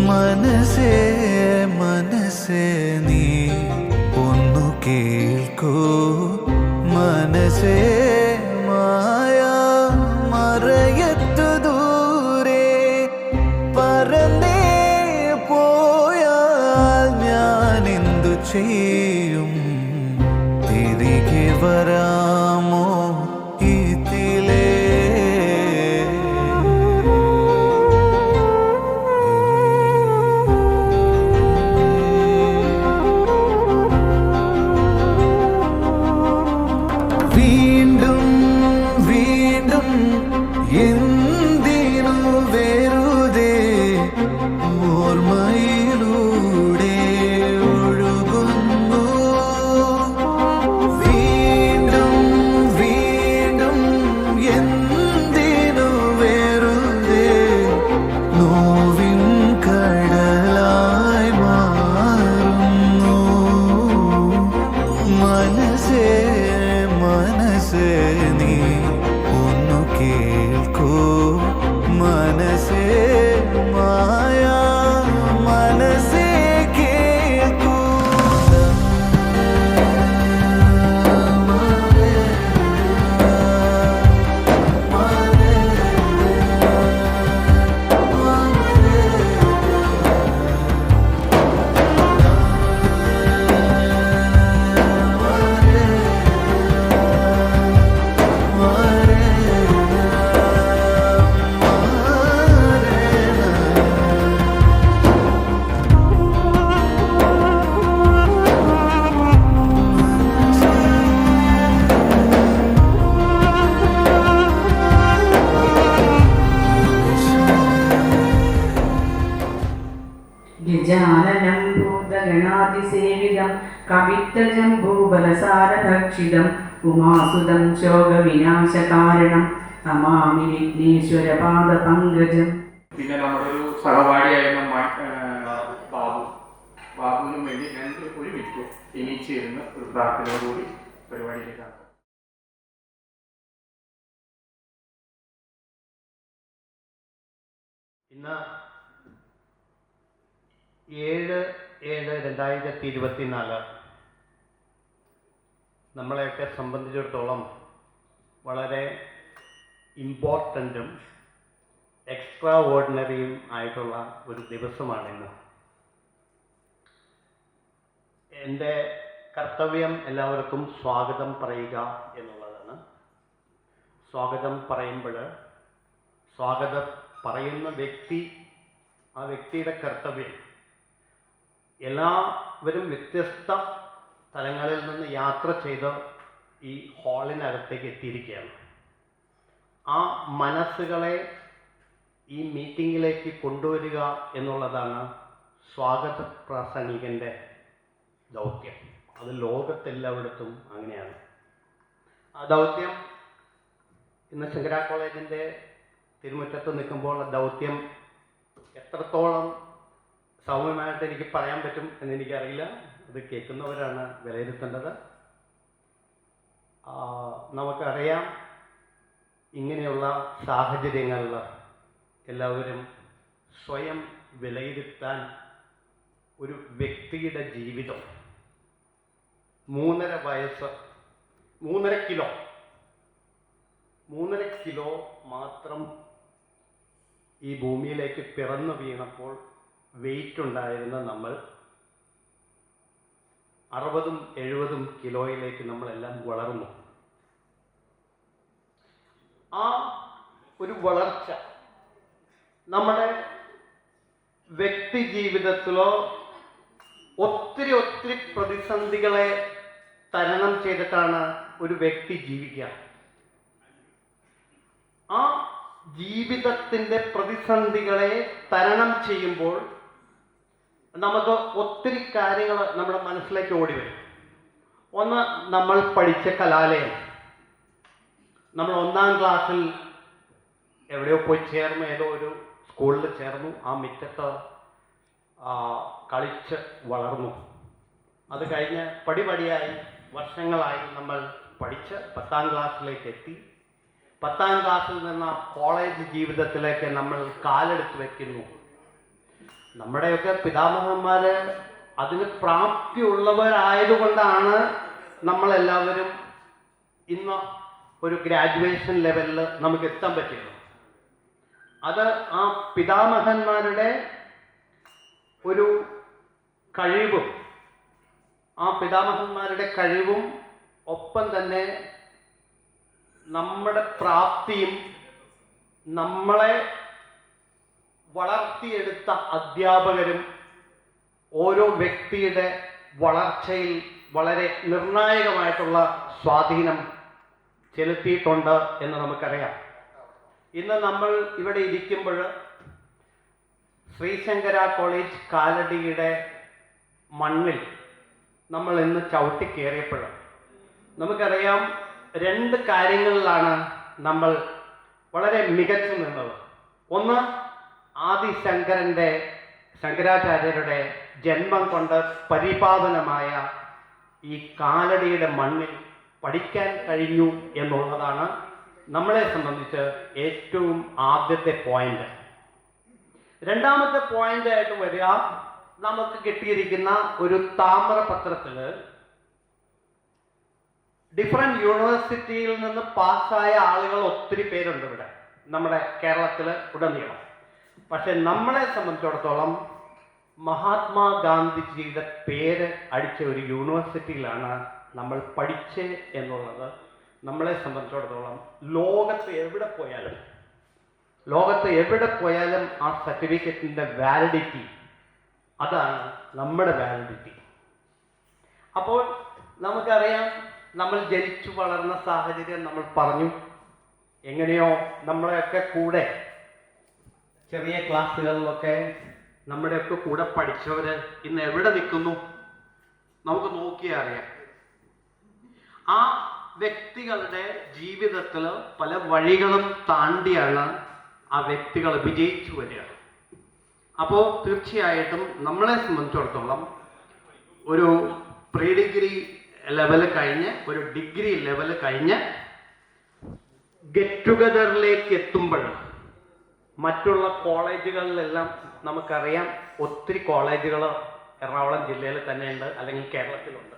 മനസ്സേ മനസ്സേ നീ ഒന്നു കേൾക്കൂ മനസ്സേ മായ മറയത്തു ദൂരെ പറന്നേ പോയാൽ ഞാൻ എന്തു ചെയ്യും തിരികെ വരാമോ ഇതിലേ വീണ്ടും വീണ്ടും എന്തിനു വെറുതെ ഓർമ്മയിലൂടെ ഒഴുകുന്നു വീണ്ടും വീണ്ടും എന്തിനു വെറുതെ നോവിൻ കടലായി മാറുന്നു മനസ്സേ മനസ്സേ നീ ഒന്നു കേൾക്കൂ മനസ്സേ മായ മനസ്സേ കേൾക്കൂ ഗജാനനം ഭൂതഗണാതിസേവിതം കവിത്തജംബൂബലസാരഭക്ഷിതം ഉമാസുതം ശോകവിനാശകാരണം നമാമി വിഘ്നേശ്വരപാദപങ്കജം. പിന്നെ നമ്മുടെ ഒരു സഹപാഠിയായിരുന്ന ബാബുവിനും വേണ്ടി ഞാൻ ഒരു മിനിറ്റ് എണീച്ചിരുന്ന് ഒരു പ്രാർത്ഥനയോടുകൂടി പരിപാടിയിലേക്കാണ്. ഇന്ന് 7/7/2024 നമ്മളെയൊക്കെ സംബന്ധിച്ചിടത്തോളം വളരെ ഇമ്പോർട്ടൻറ്റും എക്സ്ട്രാ ഓർഡിനറിയും ആയിട്ടുള്ള ഒരു ദിവസമാണിന്ന്. എൻ്റെ കർത്തവ്യം എല്ലാവർക്കും സ്വാഗതം പറയുക എന്നുള്ളതാണ്. സ്വാഗതം പറയുമ്പോൾ സ്വാഗതം പറയുന്ന വ്യക്തി, ആ വ്യക്തിയുടെ കർത്തവ്യം എല്ലാവരും വ്യത്യസ്ത സ്ഥലങ്ങളിൽ നിന്ന് യാത്ര ചെയ്ത് ഈ ഹാളിനകത്തേക്ക് എത്തിയിരിക്കുകയാണ്. ആ മനസ്സുകളെ ഈ മീറ്റിങ്ങിലേക്ക് കൊണ്ടുവരിക എന്നുള്ളതാണ് സ്വാഗത പ്രാസംഗികൻ്റെ ദൗത്യം. അത് ലോകത്തെല്ലായിടത്തും അങ്ങനെയാണ്. ആ ദൗത്യം ഇന്ന് ശങ്കര കോളേജിൻ്റെ തിരുമുറ്റത്ത് നിൽക്കുമ്പോൾ ആ ദൗത്യം എത്രത്തോളം സൗമ്യമായിട്ട് എനിക്ക് പറയാൻ പറ്റും എന്നെനിക്കറിയില്ല. അത് കേൾക്കുന്നവരാണ് വിലയിരുത്തേണ്ടത്. നമുക്കറിയാം, ഇങ്ങനെയുള്ള സാഹചര്യങ്ങളിൽ എല്ലാവരും സ്വയം വിലയിരുത്താൻ ഒരു വ്യക്തിയുടെ ജീവിതം 3.5 വയസ്സ് 3.5 കിലോ മാത്രം ഈ ഭൂമിയിലേക്ക് പിറന്നു വീണപ്പോൾ വെയിറ്റ് ഉണ്ടായിരുന്ന നമ്മൾ 60-70 കിലോയിലേക്ക് നമ്മളെല്ലാം വളർന്നു. ആ ഒരു വളർച്ച നമ്മുടെ വ്യക്തി ജീവിതത്തിലോ ഒത്തിരി പ്രതിസന്ധികളെ തരണം ചെയ്തിട്ടാണ് ഒരു വ്യക്തി ജീവിക്കുക. ആ ജീവിതത്തിൻ്റെ പ്രതിസന്ധികളെ തരണം ചെയ്യുമ്പോൾ നമുക്ക് ഒത്തിരി കാര്യങ്ങൾ നമ്മുടെ മനസ്സിലേക്ക് ഓടി വരും. ഒന്ന്, നമ്മൾ പഠിച്ച കലാലയം. നമ്മൾ 1-ാം ക്ലാസ്സിൽ എവിടെയോ പോയി ചേർന്നു, ഏതോ ഒരു സ്കൂളിൽ ചേർന്നു. ആ മുറ്റത്ത് കളിച്ച് വളർന്നു. അത് കഴിഞ്ഞ് പടിപടിയായി വർഷങ്ങളായി നമ്മൾ പഠിച്ച് 10-ാം ക്ലാസ്സിലേക്ക് എത്തി. 10-ാം ക്ലാസ്സിൽ നിന്ന് കോളേജ് ജീവിതത്തിലേക്ക് നമ്മൾ കാലെടുത്ത് വയ്ക്കുന്നു. നമ്മുടെയൊക്കെ പിതാമഹന്മാര് അതിന് പ്രാപ്തിയുള്ളവരായതുകൊണ്ടാണ് നമ്മളെല്ലാവരും ഇന്ന് ഒരു ഗ്രാജുവേഷൻ ലെവലിൽ നമുക്ക് എത്താൻ പറ്റിയത്. അത് ആ പിതാമഹന്മാരുടെ ഒരു കഴിവും ഒപ്പം തന്നെ നമ്മുടെ പ്രാപ്തിയും നമ്മളെ വളർത്തിയെടുത്ത അധ്യാപകരും ഓരോ വ്യക്തിയുടെ വളർച്ചയിൽ വളരെ നിർണായകമായിട്ടുള്ള സ്വാധീനം ചെലുത്തിയിട്ടുണ്ട് എന്ന് നമുക്കറിയാം. ഇന്ന് നമ്മൾ ഇവിടെ ഇരിക്കുമ്പോൾ ശ്രീശങ്കര കോളേജ് കാലടിയുടെ മണ്ണിൽ നമ്മൾ ഇന്ന് ചവിട്ടിക്കേറിയപ്പോൾ നമുക്കറിയാം 2 കാര്യങ്ങളിലാണ് നമ്മൾ വളരെ മികച്ചു നിന്നത്. ഒന്ന്, ശങ്കരാചാര്യരുടെ ജന്മം കൊണ്ട് പരിപാവനമായ ഈ കാലടിയുടെ മണ്ണിൽ പഠിക്കാൻ കഴിഞ്ഞു എന്നുള്ളതാണ് നമ്മളെ സംബന്ധിച്ച് ഏറ്റവും ആദ്യത്തെ പോയിന്റ്. രണ്ടാമത്തെ പോയിന്റ് ആയിട്ട് വരിക, നമുക്ക് കിട്ടിയിരിക്കുന്ന ഒരു താമ്രപത്രത്തിൽ ഡിഫറെന്റ് യൂണിവേഴ്സിറ്റിയിൽ നിന്ന് പാസ്സായ ആളുകൾ ഒത്തിരി പേരുണ്ട് ഇവിടെ നമ്മുടെ കേരളത്തിൽ ഉടനീളം. പക്ഷെ നമ്മളെ സംബന്ധിച്ചിടത്തോളം മഹാത്മാഗാന്ധിജിയുടെ പേര് അടിച്ച ഒരു യൂണിവേഴ്സിറ്റിയിലാണ് നമ്മൾ പഠിച്ചത് എന്നുള്ളത് നമ്മളെ സംബന്ധിച്ചിടത്തോളം ലോകത്ത് എവിടെ പോയാലും ആ സർട്ടിഫിക്കറ്റിൻ്റെ വാലിഡിറ്റി, അതാണ് നമ്മുടെ വാലിഡിറ്റി. അപ്പോൾ നമുക്കറിയാം, നമ്മൾ ജനിച്ചു വളർന്ന സാഹചര്യം നമ്മൾ പറഞ്ഞു. എങ്ങനെയോ നമ്മളെയൊക്കെ കൂടെ ചെറിയ ക്ലാസ്സുകളിലൊക്കെ നമ്മുടെയൊക്കെ കൂടെ പഠിച്ചവർ ഇന്ന് എവിടെ നിൽക്കുന്നു നമുക്ക് നോക്കിയാൽ അറിയാം. ആ വ്യക്തികളുടെ ജീവിതത്തിൽ പല വഴികളും താണ്ടിയാണ് ആ വ്യക്തികൾ വിജയിച്ചു വരിക. അപ്പോൾ തീർച്ചയായിട്ടും നമ്മളെ സംബന്ധിച്ചിടത്തോളം ഒരു പ്രീ ഡിഗ്രി ലെവല് കഴിഞ്ഞ് ഒരു ഡിഗ്രി ലെവല് കഴിഞ്ഞ് ഗെറ്റ് ടുഗദറിലേക്ക് എത്തുമ്പോൾ മറ്റുള്ള കോളേജുകളിലെല്ലാം നമുക്കറിയാം, ഒത്തിരി കോളേജുകൾ എറണാകുളം ജില്ലയിൽ തന്നെയുണ്ട്, അല്ലെങ്കിൽ കേരളത്തിലുണ്ട്.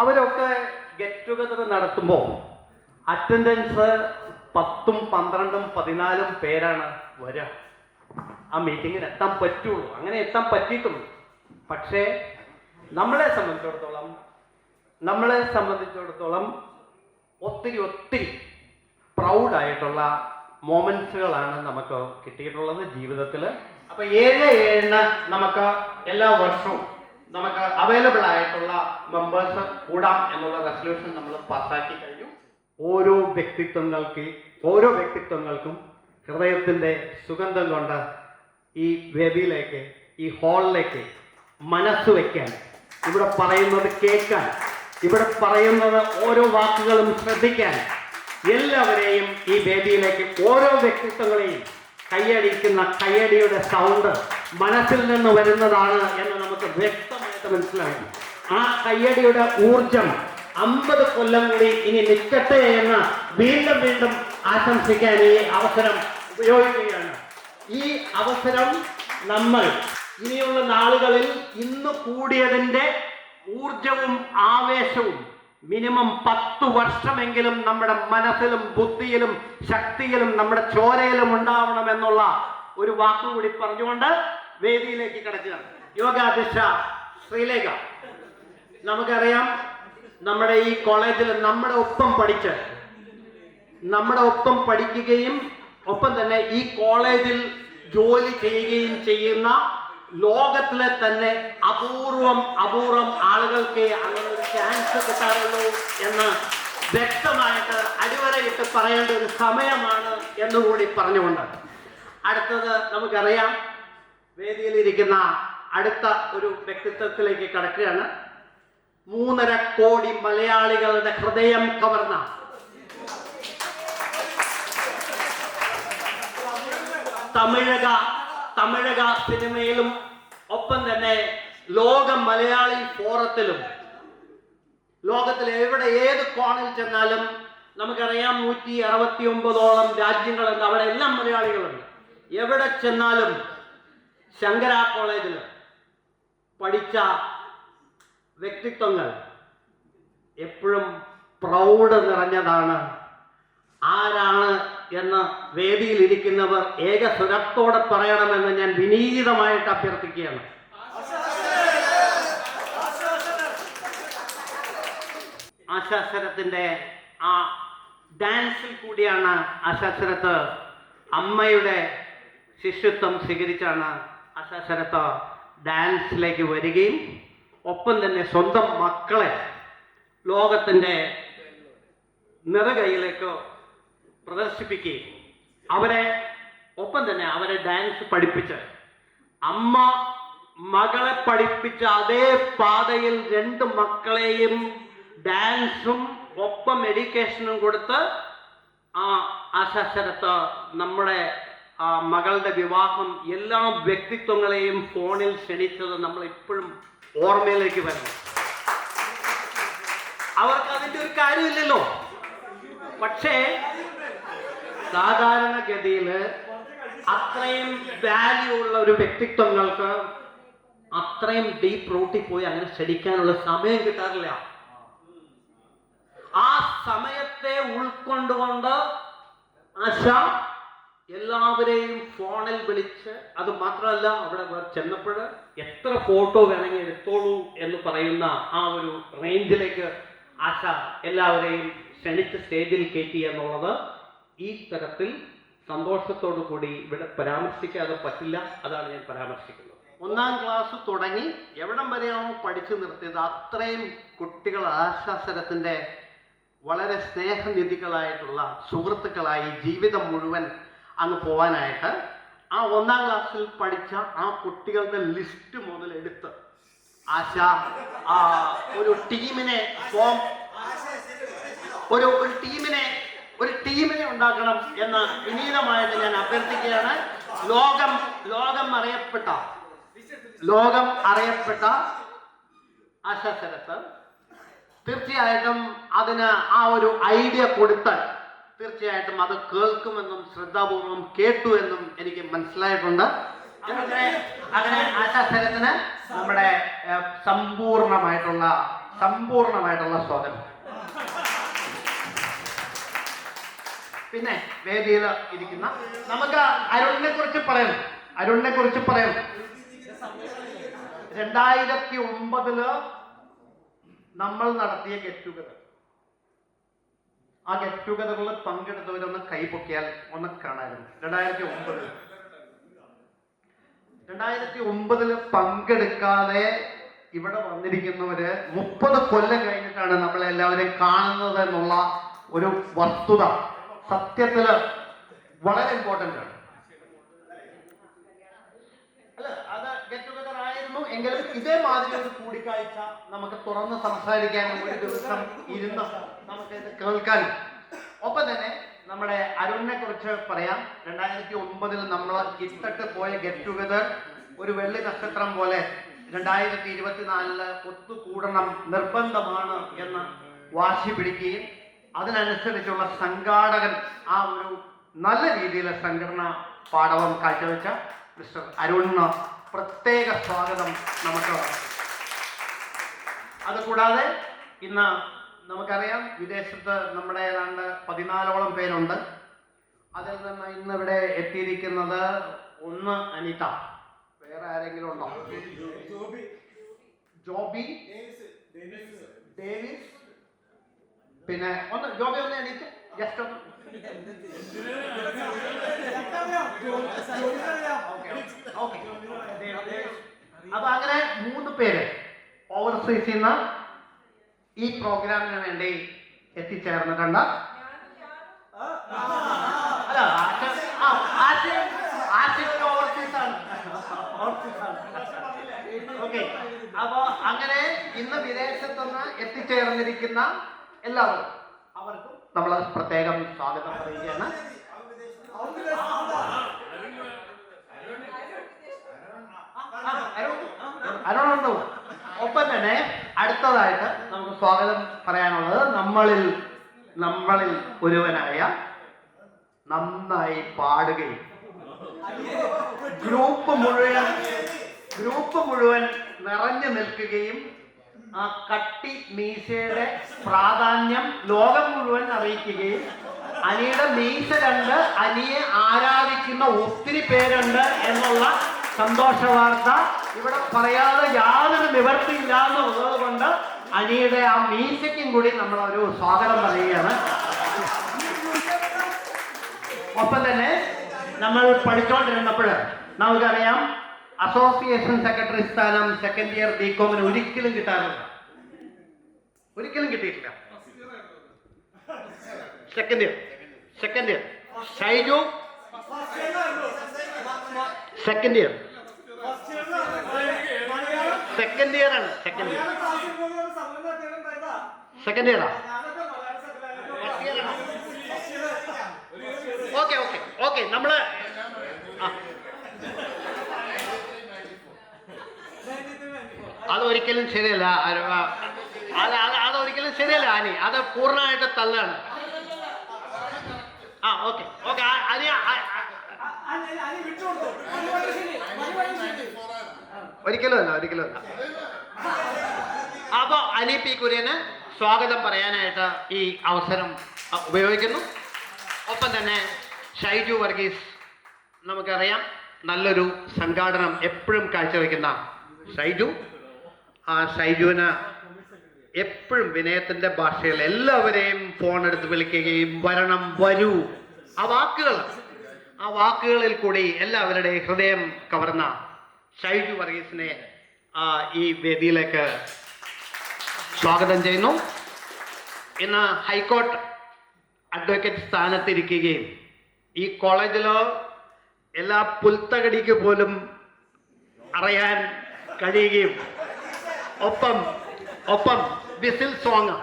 അവരൊക്കെ ഗെറ്റ് ടുഗദർ നടത്തുമ്പോൾ അറ്റൻഡൻസ് 10, 12, 14 പേരാണ് വരിക. ആ മീറ്റിങ്ങിന് എത്താൻ പറ്റുള്ളൂ, അങ്ങനെ എത്താൻ പറ്റിയിട്ടുള്ളൂ. പക്ഷേ നമ്മളെ സംബന്ധിച്ചിടത്തോളം ഒത്തിരി പ്രൗഡായിട്ടുള്ള മൊമെന്റ്സുകളാണ് നമുക്ക് കിട്ടിയിട്ടുള്ളത് ജീവിതത്തിൽ. അപ്പൊ 7/7 നമുക്ക് എല്ലാ വർഷവും നമുക്ക് അവൈലബിൾ ആയിട്ടുള്ള മെമ്പേഴ്സ് കൂടാം എന്നുള്ള റെസൊല്യൂഷൻ നമ്മൾ പാസ്സാക്കി കഴിഞ്ഞു. ഓരോ വ്യക്തിത്വങ്ങൾക്കും ഹൃദയത്തിന്റെ സുഗന്ധം കൊണ്ട് ഈ വേദിയിലേക്ക്, ഈ ഹാളിലേക്ക് മനസ്സ് വയ്ക്കാൻ, ഇവിടെ പറയുന്നത് കേൾക്കാൻ, ഇവിടെ പറയുന്നത് ഓരോ വാക്കുകളും ശ്രദ്ധിക്കാൻ എല്ലാവരെയും ഈ വേദിയിലേക്ക്, ഓരോ വ്യക്തിത്വങ്ങളെയും കൈയടിക്കുന്ന കൈയടിയുടെ സൗണ്ട് മനസ്സിൽ നിന്ന് വരുന്നതാണ് എന്ന് നമുക്ക് വ്യക്തമായിട്ട് മനസ്സിലാകും. ആ കയ്യടിയുടെ ഊർജം 50 കൊല്ലം കൂടി ഇനി നിൽക്കട്ടെ എന്ന് വീണ്ടും ആശംസിക്കാൻ ഈ അവസരം ഉപയോഗിക്കുകയാണ്. ഈ അവസരം നമ്മൾ ഇനിയുള്ള നാളുകളിൽ ഇന്ന് കൂടിയതിൻ്റെ ഊർജവും ആവേശവും മിനിമം 10 വർഷമെങ്കിലും നമ്മുടെ മനസ്സിലും ബുദ്ധിയിലും ശക്തിയിലും നമ്മുടെ ചോരയിലും ഉണ്ടാവണമെന്നുള്ള ഒരു വാക്കുകൂടി പറഞ്ഞുകൊണ്ട് വേദിയിലേക്ക് കടക്കുകയാണ്. യോഗാധ്യക്ഷ ശ്രീലേഖ, നമുക്കറിയാം, നമ്മുടെ ഈ കോളേജിൽ നമ്മുടെ ഒപ്പം പഠിക്കുകയും ഒപ്പം തന്നെ ഈ കോളേജിൽ ജോലി ചെയ്യുകയും ചെയ്യുന്ന ലോകത്തിലെ തന്നെ അപൂർവം ആളുകൾക്ക് അങ്ങനെ ഒരു ചാൻസ് കിട്ടാറുള്ളൂ എന്ന് വ്യക്തമായിട്ട് അടിവരയിട്ട് പറയേണ്ട ഒരു സമയമാണ് എന്നുകൂടി പറഞ്ഞുകൊണ്ട് അടുത്തത് നമുക്കറിയാം, വേദിയിലിരിക്കുന്ന അടുത്ത ഒരു വ്യക്തിത്വത്തിലേക്ക് കടക്കുകയാണ്. 3.5 കോടി മലയാളികളുടെ ഹൃദയം കവർന്ന തമിഴക സിനിമയിലും ഒപ്പം തന്നെ ലോക മലയാളി ഫോറത്തിലും ലോകത്തിൽ എവിടെ ഏത് കോണിൽ ചെന്നാലും നമുക്കറിയാം 169ഓളം രാജ്യങ്ങളുണ്ട്, അവിടെ എല്ലാം മലയാളികളുണ്ട്. എവിടെ ചെന്നാലും ശങ്കര കോളേജിൽ പഠിച്ച വ്യക്തിത്വങ്ങൾ എപ്പോഴും പ്രൗഢ നിറഞ്ഞതാണ്. ആരാണ് എന്ന് വേദിയിലിരിക്കുന്നവർ ഏകസ്വരത്തോടെ പറയണമെന്ന് ഞാൻ വിനീതമായിട്ട് അഭ്യർത്ഥിക്കുകയാണ്. ആശാശരത്തിൻ്റെ ആ ഡാൻസിൽ കൂടിയാണ് ആശാശരത്ത് അമ്മയുടെ ശിഷ്യത്വം സ്വീകരിച്ചാണ് ആശാശരത്ത് ഡാൻസിലേക്ക് വരികയും ഒപ്പം തന്നെ സ്വന്തം മക്കളെ ലോകത്തിൻ്റെ നിറകൈയിലേക്ക് പ്രദർശിപ്പിക്കുകയും അവരെ ഡാൻസ് പഠിപ്പിച്ച് അമ്മ മകളെ പഠിപ്പിച്ച അതേ പാതയിൽ 2 മക്കളെയും ഡാൻസും ഒപ്പം എഡ്യൂക്കേഷനും കൊടുത്ത് ആ ആശാശരത്ത് നമ്മുടെ മകളുടെ വിവാഹം എല്ലാ വ്യക്തിത്വങ്ങളെയും ഫോണിൽ ക്ഷണിച്ചത് നമ്മൾ ഇപ്പോഴും ഓർമ്മയിലേക്ക് വരുന്നു. അവർക്ക് അതിൻ്റെ ഒരു കാര്യമില്ലല്ലോ. പക്ഷേ സാധാരണഗതിയിൽ അത്രയും വാല്യൂ ഉള്ള ഒരു വ്യക്തിത്വങ്ങൾക്ക് അത്രയും ഡീപ്പ് റൂട്ടിൽ പോയി അങ്ങനെ ക്ഷണിക്കാനുള്ള സമയം കിട്ടാറില്ല. ആ സമയത്തെ ഉൾക്കൊണ്ടുകൊണ്ട് ആശ എല്ലാവരെയും ഫോണിൽ വിളിച്ച്, അത് മാത്രമല്ല അവിടെ ചെന്നപ്പോൾ എത്ര ഫോട്ടോ വേണമെങ്കിൽ എടുത്തോളൂ എന്ന് പറയുന്ന ആ ഒരു റേഞ്ചിലേക്ക് ആശ എല്ലാവരെയും ക്ഷണിച്ച് സ്റ്റേജിൽ കയറ്റി എന്നുള്ളത് ഈ തരത്തിൽ സന്തോഷത്തോടു കൂടി ഇവിടെ പരാമർശിക്കാതെ പറ്റില്ല. അതാണ് ഞാൻ പരാമർശിക്കുന്നത്. 1-ാം ക്ലാസ് തുടങ്ങി എവിടം വരെയാണോ പഠിച്ചു നിർത്തിയത് അത്രയും കുട്ടികൾ ആശാസരത്തിൻ്റെ വളരെ സ്നേഹനിധികളായിട്ടുള്ള സുഹൃത്തുക്കളായി ജീവിതം മുഴുവൻ അങ്ങ് പോകാനായിട്ട് ആ 1-ാം ക്ലാസ്സിൽ പഠിച്ച ആ കുട്ടികളുടെ ലിസ്റ്റ് മുതൽ എടുത്ത് ആശ ഒരു ടീമിനെ ഒരു ടീമിനെ ഉണ്ടാക്കണം എന്ന് വിനീതമായിട്ട് ഞാൻ അഭ്യർത്ഥിക്കുകയാണ്. ലോകം അറിയപ്പെട്ട ആശാസരത്ത് തീർച്ചയായിട്ടും അതിന് ആ ഒരു ഐഡിയ കൊടുത്താൽ തീർച്ചയായിട്ടും അത് കേൾക്കുമെന്നും ശ്രദ്ധാപൂർവം കേട്ടു എന്നും എനിക്ക് മനസ്സിലായിട്ടുണ്ട്. അങ്ങനെ ആശാസരത്തിന് നമ്മുടെ സമ്പൂർണമായിട്ടുള്ള സ്വാഗതം. പിന്നെ വേദിയിൽ ഇരിക്കുന്ന നമുക്ക് അരുണിനെ കുറിച്ച് പറയണം. 2009 നമ്മൾ നടത്തിയ ഗെറ്റ് ടുഗദർ, ആ ഗെറ്റ് ടുഗദറിൽ പങ്കെടുത്തവരൊന്ന് കൈപൊക്കിയാൽ ഒന്ന് കാണായിരുന്നു. 2009 പങ്കെടുക്കാതെ ഇവിടെ വന്നിരിക്കുന്നവര് 30 കൊല്ലം കഴിഞ്ഞിട്ടാണ് നമ്മളെല്ലാവരും കാണുന്നത് എന്നുള്ള ഒരു വസ്തുത സത്യത്തില് വളരെ ഇമ്പോർട്ടൻ്റ് ആണ്. അല്ല, അത് ഗെറ്റ് ടുഗദർ ആയിരുന്നു എങ്കിലും ഇതേമാതിരി ഒരു കൂടിക്കാഴ്ച നമുക്ക് തുറന്ന് സംസാരിക്കാനും ഒരു ദിവസം ഇരുന്ന് നമുക്ക് ഇത് കേൾക്കാനും. ഒപ്പം തന്നെ നമ്മുടെ അരുണിനെ കുറിച്ച് പറയാം. 2009 നമ്മൾ ഇട്ടിട്ട് പോയ ഗെറ്റ് ടുഗദർ ഒരു വെള്ളി നക്ഷത്രം പോലെ 2024 ഒത്തുകൂടണം, നിർബന്ധമാണ് എന്ന് വാശി പിടിക്കുകയും അതിനനുസരിച്ചുള്ള സംഘാടകൻ ആ ഒരു നല്ല രീതിയിലെ സംഘടന പാഠവും കാഴ്ചവെച്ച മിസ്റ്റർ അരുണിന് പ്രത്യേക സ്വാഗതം നമുക്ക്. അതുകൂടാതെ ഇന്ന് നമുക്കറിയാം വിദേശത്ത് നമ്മുടെ ഏതാണ്ട് 14ഓളം പേരുണ്ട്. അതിൽ നിന്ന് ഇന്ന് ഇവിടെ എത്തിയിരിക്കുന്നത് ഒന്ന് അനിത, വേറെ ആരെങ്കിലും ഉണ്ടോ? ജോബി, ഡേവിസ്, പിന്നെ ഒന്ന് ജോബി ഒന്ന് എണീറ്റ് ജസ്റ്റ് ഒന്ന്. അപ്പൊ അങ്ങനെ 3 പേര് ഓവർസീസിൽ നിന്ന് ഈ പ്രോഗ്രാമിന് വേണ്ടി എത്തിച്ചേർന്നിട്ടുണ്ട്. അല്ല, ഓവർസീസാണ്. ഓക്കെ, അപ്പൊ അങ്ങനെ ഇന്ന് വിദേശത്തുനിന്ന് എത്തിച്ചേർന്നിരിക്കുന്ന എല്ലാവരും അവർക്കും നമ്മൾ പ്രത്യേകം സ്വാഗതം പറയുകയാണ്. അരുണുണ്ടോ? ഒപ്പം തന്നെ അടുത്തതായിട്ട് നമുക്ക് സ്വാഗതം പറയാനുള്ളത് നമ്മളിൽ ഒരുവനായ നന്നായി പാടുകയും ഗ്രൂപ്പ് ഗ്രൂപ്പ് മുഴുവൻ നിറഞ്ഞു നിൽക്കുകയും ആ കട്ടി മീശയുടെ പ്രാധാന്യം ലോകം മുഴുവൻ അറിയിക്കുകയും അനിയുടെ മീശ കണ്ട് അനിയെ ആരാധിക്കുന്ന ഒത്തിരി പേരുണ്ട് എന്നുള്ള സന്തോഷ വാർത്ത ഇവിടെ പറയാതെ യാതൊരു നിവർത്തിയില്ലാതെ ഉള്ളത് കൊണ്ട് അനിയുടെ ആ മീശയ്ക്കും കൂടി നമ്മളൊരു സ്വാഗതം പറയുകയാണ്. ഒപ്പം തന്നെ നമ്മൾ പഠിച്ചുകൊണ്ടിരുന്നപ്പോൾ നമുക്കറിയാം അസോസിയേഷൻ സെക്രട്ടറി സ്ഥാനം സെക്കൻഡ് ഇയർ ബികോമിന് ഒരിക്കലും കിട്ടാറില്ല. ഒരിക്കലും കിട്ടിയിട്ടില്ല. Second year Shaiju second year ആണ്. സെക്കൻഡ് ഇയറാ? ഓക്കെ നമ്മള് അതൊരിക്കലും ശരിയല്ല. അതൊരിക്കലും ശരിയല്ല ആനി, അത് പൂർണ്ണമായിട്ട് തള്ളാണ്. ഓക്കെ അനി ഒരിക്കലും അല്ല. അപ്പൊ അനി പി കുര്യന് സ്വാഗതം പറയാനായിട്ട് ഈ അവസരം ഉപയോഗിക്കുന്നു. ഒപ്പം തന്നെ ഷൈജു വർഗീസ്, നമുക്കറിയാം നല്ലൊരു സംഘാടനം എപ്പോഴും കാഴ്ചവെക്കുന്ന ഷൈജു. ആ ഷൈജുവിന് എപ്പോഴും വിനയത്തിൻ്റെ ഭാഷയിൽ എല്ലാവരെയും ഫോൺ എടുത്ത് വിളിക്കുകയും വരണം വരൂ ആ വാക്കുകളിൽ കൂടി എല്ലാവരുടെയും ഹൃദയം കവർന്ന ഷൈജു വർഗീസിനെ ഈ വേദിയിലേക്ക് സ്വാഗതം ചെയ്യുന്നു. ഇന്ന് ഹൈക്കോർട്ട് അഡ്വക്കേറ്റ് സ്ഥാനത്തിരിക്കുകയും ഈ കോളേജിലോ എല്ലാ പുൽത്തകടിക്ക് പോലും അറിയാൻ കഴിയുകയും ഒപ്പം വിസിൽ സോങ്,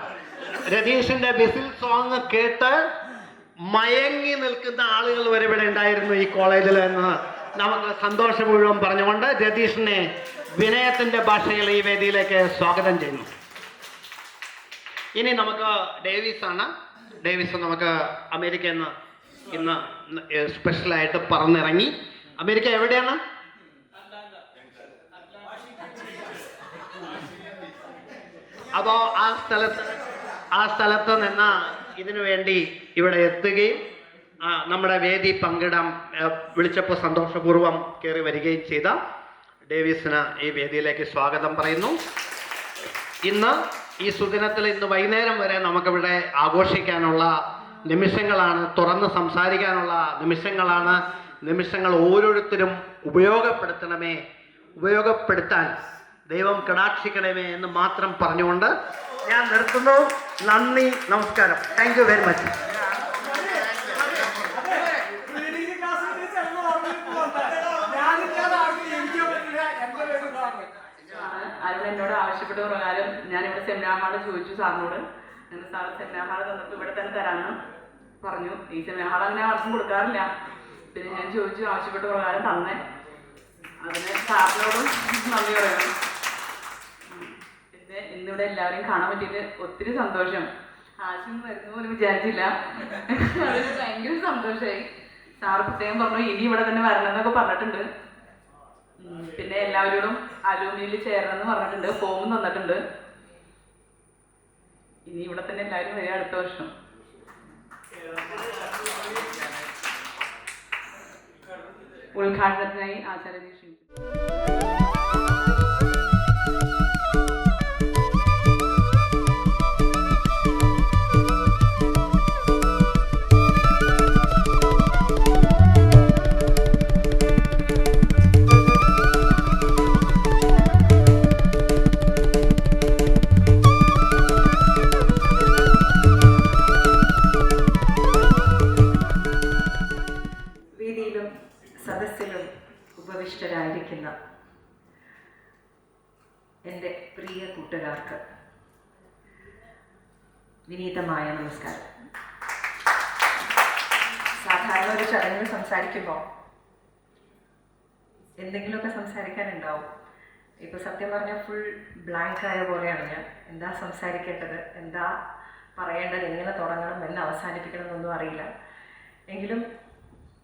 രതീഷിന്റെ വിസിൽ സോങ് കേട്ട് മയങ്ങി നിൽക്കുന്ന ആളുകൾ വരെ ഇവിടെ ഉണ്ടായിരുന്നു ഈ കോളേജിൽ എന്ന് നമുക്ക് സന്തോഷം മുഴുവൻ പറഞ്ഞുകൊണ്ട് രതീഷിനെ വിനയത്തിന്റെ ഭാഷയിൽ ഈ വേദിയിലേക്ക് സ്വാഗതം ചെയ്യുന്നു. ഇനി നമുക്ക് ഡേവിസ് നമുക്ക് അമേരിക്കയിൽ നിന്ന് ഇന്ന് സ്പെഷ്യലായിട്ട് പറന്നിറങ്ങി. അമേരിക്ക എവിടെയാണ്? അപ്പോൾ ആ സ്ഥലത്ത് നിന്ന് ഇതിനു വേണ്ടി ഇവിടെ എത്തുകയും നമ്മുടെ വേദി പങ്കിടാൻ വിളിച്ചപ്പോൾ സന്തോഷപൂർവ്വം കയറി വരികയും ചെയ്ത ഡേവിസിന് ഈ വേദിയിലേക്ക് സ്വാഗതം പറയുന്നു. ഇന്ന് ഈ സുദിനത്തിൽ ഇന്ന് വൈകുന്നേരം വരെ നമുക്കിവിടെ ആഘോഷിക്കാനുള്ള നിമിഷങ്ങളാണ്, തുറന്ന് സംസാരിക്കാനുള്ള നിമിഷങ്ങൾ ഓരോരുത്തരും ഉപയോഗപ്പെടുത്താൻ ദൈവം കടാക്ഷിക്കണമേ എന്ന് മാത്രം പറഞ്ഞുകൊണ്ട് ഞാൻ നിർത്തുന്നു. നന്ദി, നമസ്കാരം. Thank you very much. Arun എന്നോട് ആവശ്യപ്പെട്ട പ്രകാരം ഞാനിവിടെ സെമിനാർ ഹാള് ചോദിച്ചു സാറിനോട്. അങ്ങനെ സാർ സെമിനാർ ഹാള് തന്നപ്പോൾ ഇവിടെ തന്നെ തരാമെന്ന് പറഞ്ഞു. ഈ സെമിനാർ ഹാൾ അങ്ങനെ ആർക്കും കൊടുക്കാറില്ല. പിന്നെ ഞാൻ ചോദിച്ചു, ആവശ്യപ്പെട്ട പ്രകാരം തന്നെ. അതിന് സാറിനോടും നന്ദി പറയണം. പിന്നെ ഇന്നിവിടെ എല്ലാവരെയും കാണാൻ പറ്റിയിട്ട് ഒത്തിരി സന്തോഷം. ആശയം വരുന്ന പോലും വിചാരിച്ചില്ല. അതൊരു ഭയങ്കര സന്തോഷമായി. സാറ് പ്രത്യേകം പറഞ്ഞു ഇനി ഇവിടെ തന്നെ വരണമെന്നൊക്കെ പറഞ്ഞിട്ടുണ്ട്. പിന്നെ എല്ലാവരോടും അലൂമിനിയിൽ ചേരണമെന്ന് പറഞ്ഞിട്ടുണ്ട്. ഫോമും തന്നിട്ടുണ്ട്. ഇനി ഇവിടെ തന്നെ എല്ലാവരും വരിക അടുത്ത വർഷം. ഉദ്ഘാടനത്തിനായി ആചാര്യ ക്ഷണിച്ചു. സദസ്സിലും ഉപവിഷ്ടരായിരിക്കുന്ന എൻ്റെ പ്രിയ കൂട്ടുകാർക്ക് വിനീതമായ നമസ്കാരം. സാധാരണ ഒരു ചടങ്ങിൽ സംസാരിക്കുമ്പോൾ എന്തെങ്കിലുമൊക്കെ സംസാരിക്കാനുണ്ടാവും. ഇപ്പോൾ സത്യം പറഞ്ഞാൽ ഫുൾ ബ്ലാങ്ക് ആയ പോലെയാണ് ഞാൻ. എന്താ സംസാരിക്കേണ്ടത്, എന്താ പറയേണ്ടത്, എങ്ങനെ തുടങ്ങണം, എന്ന് അവസാനിപ്പിക്കണം എന്നൊന്നും അറിയില്ല. എങ്കിലും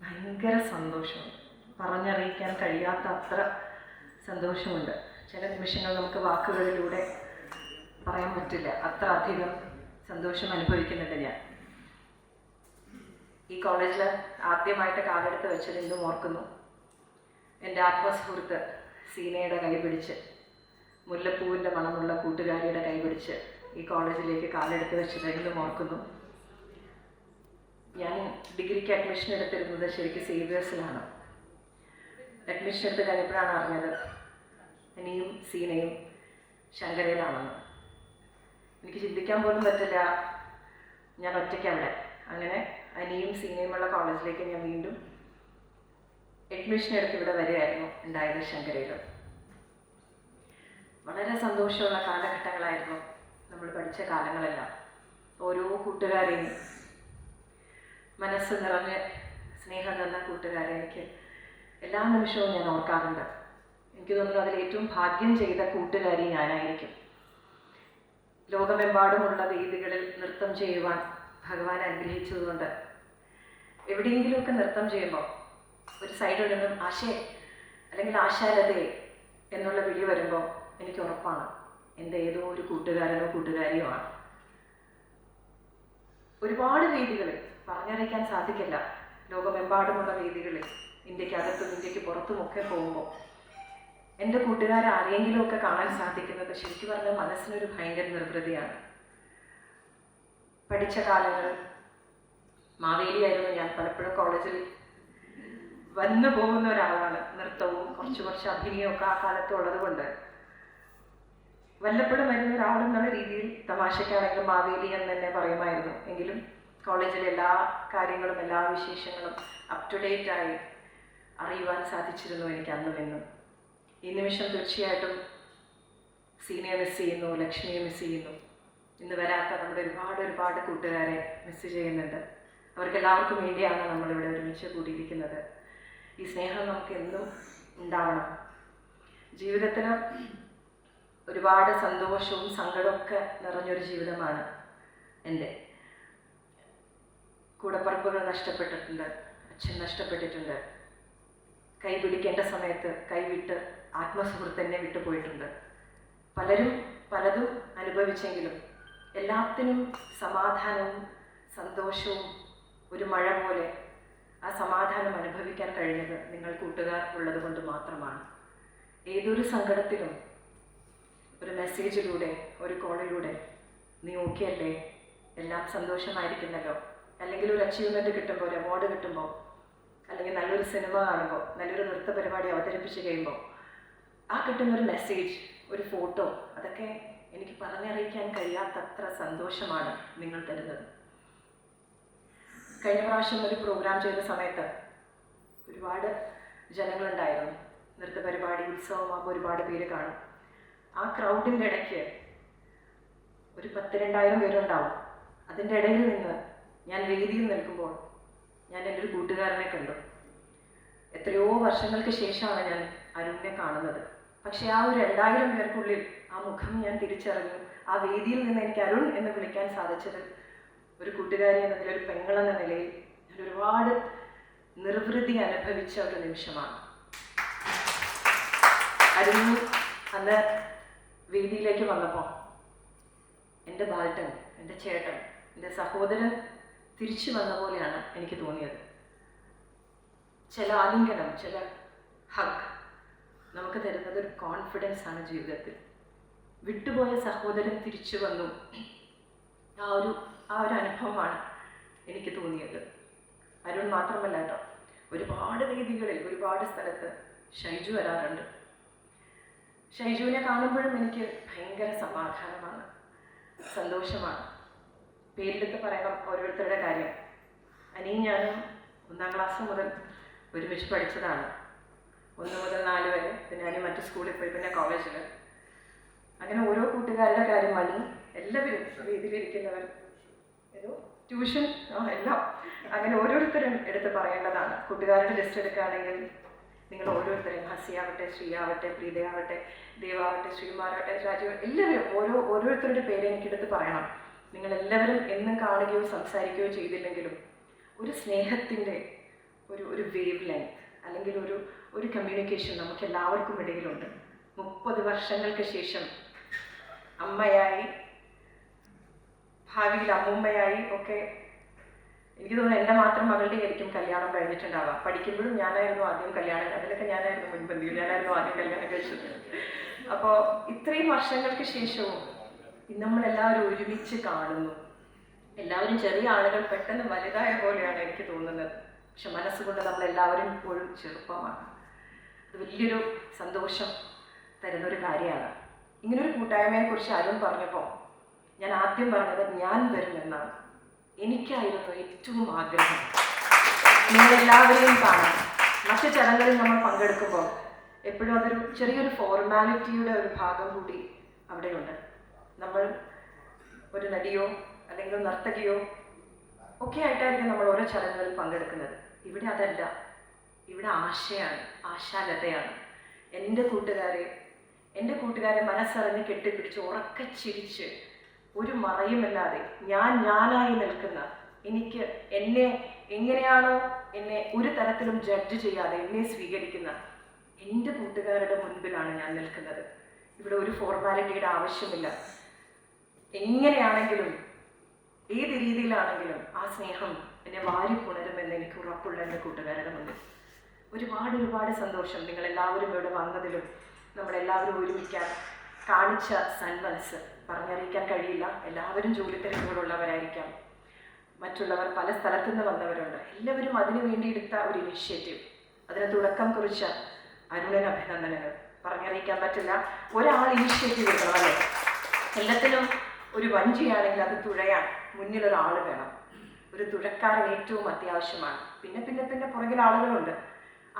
ഭയങ്കര സന്തോഷമുണ്ട്. പറഞ്ഞറിയിക്കാൻ കഴിയാത്ത അത്ര സന്തോഷമുണ്ട്. ചില നിമിഷങ്ങൾ നമുക്ക് വാക്കുകളിലൂടെ പറയാൻ പറ്റില്ല, അത്ര അധികം സന്തോഷം അനുഭവിക്കുന്നുണ്ട് ഞാൻ. ഈ കോളേജിൽ ആദ്യമായിട്ട് കാലെടുത്ത് വെച്ചത് ഇന്നും ഓർക്കുന്നു. എൻ്റെ ആത്മസുഹൃത്ത് സീനയുടെ കൈപിടിച്ച്, മുല്ലപ്പൂവിൻ്റെ മണമുള്ള കൂട്ടുകാരിയുടെ കൈപിടിച്ച് ഈ കോളേജിലേക്ക് കാലെടുത്ത് വെച്ചത് ഇന്നും ഓർക്കുന്നു. ഞാൻ ഡിഗ്രിക്ക് അഡ്മിഷൻ എടുത്തിരുന്നത് ശരിക്കും സേവിയേഴ്സിലാണ്. അഡ്മിഷൻ എടുത്ത് കഴിഞ്ഞപ്പോഴാണ് അറിഞ്ഞത് അനിയും സീനയും ശങ്കരയിലാണെന്ന്. എനിക്ക് ചിന്തിക്കാൻ പോലും പറ്റില്ല, ഞാൻ ഒറ്റയ്ക്ക് അവിടെ. അങ്ങനെ അനിയും സീനയുമുള്ള കോളേജിലേക്ക് ഞാൻ വീണ്ടും അഡ്മിഷൻ എടുത്ത് ഇവിടെ വരികയായിരുന്നു ഉണ്ടായത് ശങ്കരയിൽ. വളരെ സന്തോഷമുള്ള കാലഘട്ടങ്ങളായിരുന്നു നമ്മൾ പഠിച്ച കാലങ്ങളെല്ലാം. ഓരോ കൂട്ടുകാരെയും, മനസ്സ് നിറഞ്ഞ് സ്നേഹം തന്ന കൂട്ടുകാരെ എനിക്ക് എല്ലാ നിമിഷവും ഞാൻ ഓർക്കാറുണ്ട്. എനിക്ക് തോന്നുന്നു അതിൽ ഏറ്റവും ഭാഗ്യം ചെയ്ത കൂട്ടുകാരി ഞാനായിരിക്കും. ലോകമെമ്പാടുമുള്ള വേദികളിൽ നൃത്തം ചെയ്യുവാൻ ഭഗവാൻ അനുഗ്രഹിച്ചതുകൊണ്ട് എവിടെയെങ്കിലുമൊക്കെ നൃത്തം ചെയ്യുമ്പോൾ ഒരു സൈഡിൽ നിന്നും ആശേ അല്ലെങ്കിൽ ആശാലതേ എന്നുള്ള വിളി വരുമ്പോൾ എനിക്ക് ഉറപ്പാണ് എൻ്റെ ഏതോ ഒരു കൂട്ടുകാരനോ കൂട്ടുകാരിയോ ആണ്. ഒരുപാട് വേദികളിൽ പറഞ്ഞറിയിക്കാൻ സാധിക്കില്ല, ലോകമെമ്പാടുമുള്ള വേദികളിൽ ഇന്ത്യക്കകത്തും ഇന്ത്യക്ക് പുറത്തുമൊക്കെ പോകുമ്പോൾ എൻ്റെ കൂട്ടുകാരെ ആരെങ്കിലുമൊക്കെ കാണാൻ സാധിക്കുന്നത് ശരിക്കും പറഞ്ഞാൽ മനസ്സിനൊരു ഭയങ്കര നിർവൃതിയാണ്. പഠിച്ച കാലങ്ങൾ മാവേലിയായിരുന്നു ഞാൻ. പലപ്പോഴും കോളേജിൽ വന്നു പോകുന്ന ഒരാളാണ്. നൃത്തവും കുറച്ച് അഭിനയമൊക്കെ ആ കാലത്ത് ഉള്ളത് കൊണ്ട് വല്ലപ്പോഴും വരുന്ന ഒരാളെന്നുള്ള രീതിയിൽ തമാശയ്ക്കാണെങ്കിലും മാവേലി എന്ന് തന്നെ പറയുമായിരുന്നു. എങ്കിലും കോളേജിലെ എല്ലാ കാര്യങ്ങളും എല്ലാ വിശേഷങ്ങളും അപ് ടു ഡേറ്റ് ആയി അറിയുവാൻ സാധിച്ചിരുന്നു എനിക്ക് അന്നും എന്നും. ഈ നിമിഷം തീർച്ചയായിട്ടും സീനയെ മിസ് ചെയ്യുന്നു, ലക്ഷ്മിയെ മിസ് ചെയ്യുന്നു. ഇന്ന് വരാത്ത നമ്മുടെ ഒരുപാട് കൂട്ടുകാരെ മിസ് ചെയ്യുന്നുണ്ട്. അവർക്കെല്ലാവർക്കും വേണ്ടിയാണ് നമ്മളിവിടെ ഒരുമിച്ച് കൂടിയിരിക്കുന്നത്. ഈ സ്നേഹം നമുക്ക് എന്നും ഉണ്ടാവണം. ജീവിതത്തിന് ഒരുപാട് സന്തോഷവും സങ്കടമൊക്കെ നിറഞ്ഞൊരു ജീവിതമാണ് എൻ്റെ. കൂടപ്പറപ്പുകൾ നഷ്ടപ്പെട്ടിട്ടുണ്ട്, അച്ഛൻ നഷ്ടപ്പെട്ടിട്ടുണ്ട്, കൈ പിടിക്കേണ്ട സമയത്ത് കൈവിട്ട് ആത്മസുഹൃത്തിനെ വിട്ടുപോയിട്ടുണ്ട്. പലരും പലതും അനുഭവിച്ചെങ്കിലും എല്ലാത്തിനും സമാധാനവും സന്തോഷവും ഒരു മഴ പോലെ ആ സമാധാനം അനുഭവിക്കാൻ കഴിഞ്ഞത് നിങ്ങൾ കൂട്ടുകാർ ഉള്ളത് കൊണ്ട് മാത്രമാണ്. ഏതൊരു സങ്കടത്തിലും ഒരു മെസ്സേജിലൂടെ, ഒരു കോളിലൂടെ നീ ഓക്കെ അല്ലേ, എല്ലാം സന്തോഷമായിരിക്കുന്നല്ലോ, അല്ലെങ്കിൽ ഒരു അച്ചീവ്മെൻറ്റ് കിട്ടുമ്പോൾ, ഒരു അവാർഡ് കിട്ടുമ്പോൾ, അല്ലെങ്കിൽ നല്ലൊരു സിനിമ കാണുമ്പോൾ, നല്ലൊരു നൃത്ത പരിപാടി അവതരിപ്പിച്ച് കഴിയുമ്പോൾ ആ കിട്ടുന്നൊരു മെസ്സേജ്, ഒരു ഫോട്ടോ, അതൊക്കെ എനിക്ക് പറഞ്ഞറിയിക്കാൻ കഴിയാത്തത്ര സന്തോഷമാണ് നിങ്ങൾ തരുന്നത്. കഴിഞ്ഞ പ്രാവശ്യം ഒരു പ്രോഗ്രാം ചെയ്ത സമയത്ത് ഒരുപാട് ജനങ്ങളുണ്ടായിരുന്നു. നൃത്ത പരിപാടി ഉത്സവമാകുമ്പോൾ ഒരുപാട് പേര് കാണും. ആ ക്രൗഡിൻ്റെ ഇടയ്ക്ക് ഒരു 10,000-2000 പേരുണ്ടാവും. അതിൻ്റെ ഇടയിൽ നിന്ന് ഞാൻ വേദിയിൽ നിൽക്കുമ്പോൾ ഞാൻ എൻ്റെ ഒരു കൂട്ടുകാരനെ കണ്ടു. എത്രയോ വർഷങ്ങൾക്ക് ശേഷമാണ് ഞാൻ അരുണിനെ കാണുന്നത്. പക്ഷേ ആ ഒരു 2000 പേർക്കുള്ളിൽ ആ മുഖം ഞാൻ തിരിച്ചറിഞ്ഞു. ആ വേദിയിൽ നിന്ന് എനിക്ക് അരുൺ എന്ന് വിളിക്കാൻ സാധിച്ചത് ഒരു കൂട്ടുകാരി എന്ന നിലയിൽ, ഒരു പെങ്ങളെന്ന നിലയിൽ ഞാൻ ഒരുപാട് നിർവൃതി അനുഭവിച്ച ഒരു നിമിഷമാണ്. അരുൺ അന്ന് വേദിയിലേക്ക് വന്നപ്പോൾ എൻ്റെ ബാൽട്ടൻ, എൻ്റെ ചേട്ടൻ, എൻ്റെ സഹോദരൻ തിരിച്ചു വന്ന പോലെയാണ് എനിക്ക് തോന്നിയത്. ചില ആലിംഗനം, ചില ഹഗ് നമുക്ക് തരുന്നത് ഒരു കോൺഫിഡൻസ് ആണ് ജീവിതത്തിൽ. വിട്ടുപോയ സഹോദരൻ തിരിച്ചു വന്നു, ആ ഒരു അനുഭവമാണ് എനിക്ക് തോന്നിയത്. അരുൺ മാത്രമല്ല കേട്ടോ, ഒരുപാട് വേദികളിൽ, ഒരുപാട് സ്ഥലത്ത് ഷൈജു വരാറുണ്ട്. ഷൈജുവിനെ കാണുമ്പോഴും എനിക്ക് ഭയങ്കര സമാധാനമാണ്, സന്തോഷമാണ്. പേരെടുത്ത് പറയണം ഓരോരുത്തരുടെ കാര്യം. അനിയും ഞാനും 1ാം ക്ലാസ് മുതൽ ഒരുമിച്ച് പഠിച്ചതാണ്. 1 മുതൽ 4 വരെ. പിന്നെ അനി മറ്റു സ്കൂളിൽ പോയി, പിന്നെ കോളേജിൽ. അങ്ങനെ ഓരോ കൂട്ടുകാരുടെ കാര്യം, മണി, എല്ലാവരും വേദിയിലിരിക്കുന്നവർ, ഏതോ ട്യൂഷൻ, എല്ലാം അങ്ങനെ ഓരോരുത്തരും എടുത്ത് പറയേണ്ടതാണ്. കൂട്ടുകാരുടെ ലിസ്റ്റ് എടുക്കുകയാണെങ്കിൽ നിങ്ങൾ ഓരോരുത്തരും, ഹസിയാവട്ടെ, ശ്രീയാവട്ടെ, പ്രീതയാവട്ടെ, ദേവാവട്ടെ, ശ്രീകുമാരാവട്ടെ, രാജീവ്, എല്ലാവരും ഓരോരുത്തരുടെ പേര് എനിക്കെടുത്ത് പറയണം. നിങ്ങളെല്ലാവരും എന്നും കാണുകയോ സംസാരിക്കുകയോ ചെയ്തില്ലെങ്കിലും ഒരു സ്നേഹത്തിൻ്റെ ഒരു വേവ് ലെങ്ത് അല്ലെങ്കിൽ ഒരു കമ്മ്യൂണിക്കേഷൻ നമുക്ക് എല്ലാവർക്കും ഇടയിലുണ്ട്. 30 വർഷങ്ങൾക്ക് ശേഷം അമ്മയായി, ഭാവിയിൽ അമ്മൂമ്മയായി ഒക്കെ എനിക്ക് തോന്നുന്നു എൻ്റെ മാത്രം മകളുടെ ആയിരിക്കും കല്യാണം കഴിഞ്ഞിട്ടുണ്ടാവാം. പഠിക്കുമ്പോഴും ഞാനായിരുന്നു ആദ്യം കല്യാണം, അതിലൊക്കെ ഞാനായിരുന്നു മുൻപന്തിയിൽ, ഞാനായിരുന്നു ആദ്യം കല്യാണം കഴിച്ചത്. അപ്പോൾ ഇത്രയും വർഷങ്ങൾക്ക് ശേഷവും നമ്മളെല്ലാവരും ഒരുമിച്ച് കാണുന്നു. എല്ലാവരും ചെറിയ ആളുകൾ പെട്ടെന്ന് വലുതായ പോലെയാണ് എനിക്ക് തോന്നുന്നത്. പക്ഷെ മനസ്സുകൊണ്ട് നമ്മളെല്ലാവരും ഇപ്പോഴും ചെറുപ്പമാണ്. അത് വലിയൊരു സന്തോഷം തരുന്നൊരു കാര്യമാണ്. ഇങ്ങനൊരു കൂട്ടായ്മയെക്കുറിച്ച് അരുൺ പറഞ്ഞപ്പോൾ ഞാൻ ആദ്യം പറഞ്ഞത് ഞാൻ വരുമെന്നാണ്. എനിക്കായിരുന്നു ഏറ്റവും ആഗ്രഹം നിങ്ങളെല്ലാവരെയും കാണാൻ. മറ്റു ചടങ്ങുകളിൽ നമ്മൾ പങ്കെടുക്കുമ്പോൾ എപ്പോഴും അതൊരു ചെറിയൊരു ഫോർമാലിറ്റിയുടെ ഒരു ഭാഗം കൂടി അവിടെയുണ്ട്. നമ്മൾ ഒരു നടിയോ അല്ലെങ്കിൽ നർത്തകിയോ ഒക്കെ ആയിട്ടായിരിക്കും നമ്മൾ ഓരോ ചടങ്ങുകളിൽ പങ്കെടുക്കുന്നത്. ഇവിടെ അതല്ല, ഇവിടെ ആശയാണ്, ആശാലതയാണ്. എൻ്റെ കൂട്ടുകാരെ മനസ്സറിഞ്ഞ് കെട്ടിപ്പിടിച്ച് ഉറക്കെ ചിരിച്ച് ഒരു മറയുമില്ലാതെ ഞാനായി നിൽക്കുന്ന, എനിക്ക് എന്നെ എങ്ങനെയാണോ എന്നെ ഒരു തരത്തിലും ജഡ്ജ് ചെയ്യാതെ എന്നെ സ്വീകരിക്കുന്ന എൻ്റെ കൂട്ടുകാരുടെ മുൻപിലാണ് ഞാൻ നിൽക്കുന്നത്. ഇവിടെ ഒരു ഫോർമാലിറ്റിയുടെ ആവശ്യമില്ല. എങ്ങനെയാണെങ്കിലും ഏത് രീതിയിലാണെങ്കിലും ആ സ്നേഹം എന്നെ വാരി പുണരുമെന്ന് എനിക്ക് ഉറപ്പുള്ള എൻ്റെ കൂട്ടുകാരുടെ മുന്നിൽ. ഒരുപാട് സന്തോഷം നിങ്ങളെല്ലാവരും ഇവിടെ വന്നതിലും നമ്മളെല്ലാവരും ഒരുമിക്കാൻ കാണിച്ച സന്മനസ് പറഞ്ഞറിയിക്കാൻ കഴിയില്ല. എല്ലാവരും ജോലി തിരക്കുകളുള്ളവരായിരിക്കാം, മറ്റുള്ളവർ പല സ്ഥലത്തു നിന്ന് വന്നവരുണ്ട്. എല്ലാവരും അതിനു വേണ്ടി എടുത്ത ഒരു ഇനിഷ്യേറ്റീവ്, അതിന് തുടക്കം കുറിച്ച അരുണിന് അഭിനന്ദനങ്ങൾ. പറഞ്ഞറിയിക്കാൻ പറ്റില്ല. ഒരാൾ ഇനിഷ്യേറ്റീവ് എടുക്കണം അല്ലേ? എല്ലാത്തിനും ഒരു വഞ്ചിയാണെങ്കിൽ അത് തുഴയാൻ മുന്നിലൊരാൾ വേണം. ഒരു തുഴക്കാരൻ ഏറ്റവും അത്യാവശ്യമാണ്. പിന്നെ പുറകിൽ ആളുകളുണ്ട്.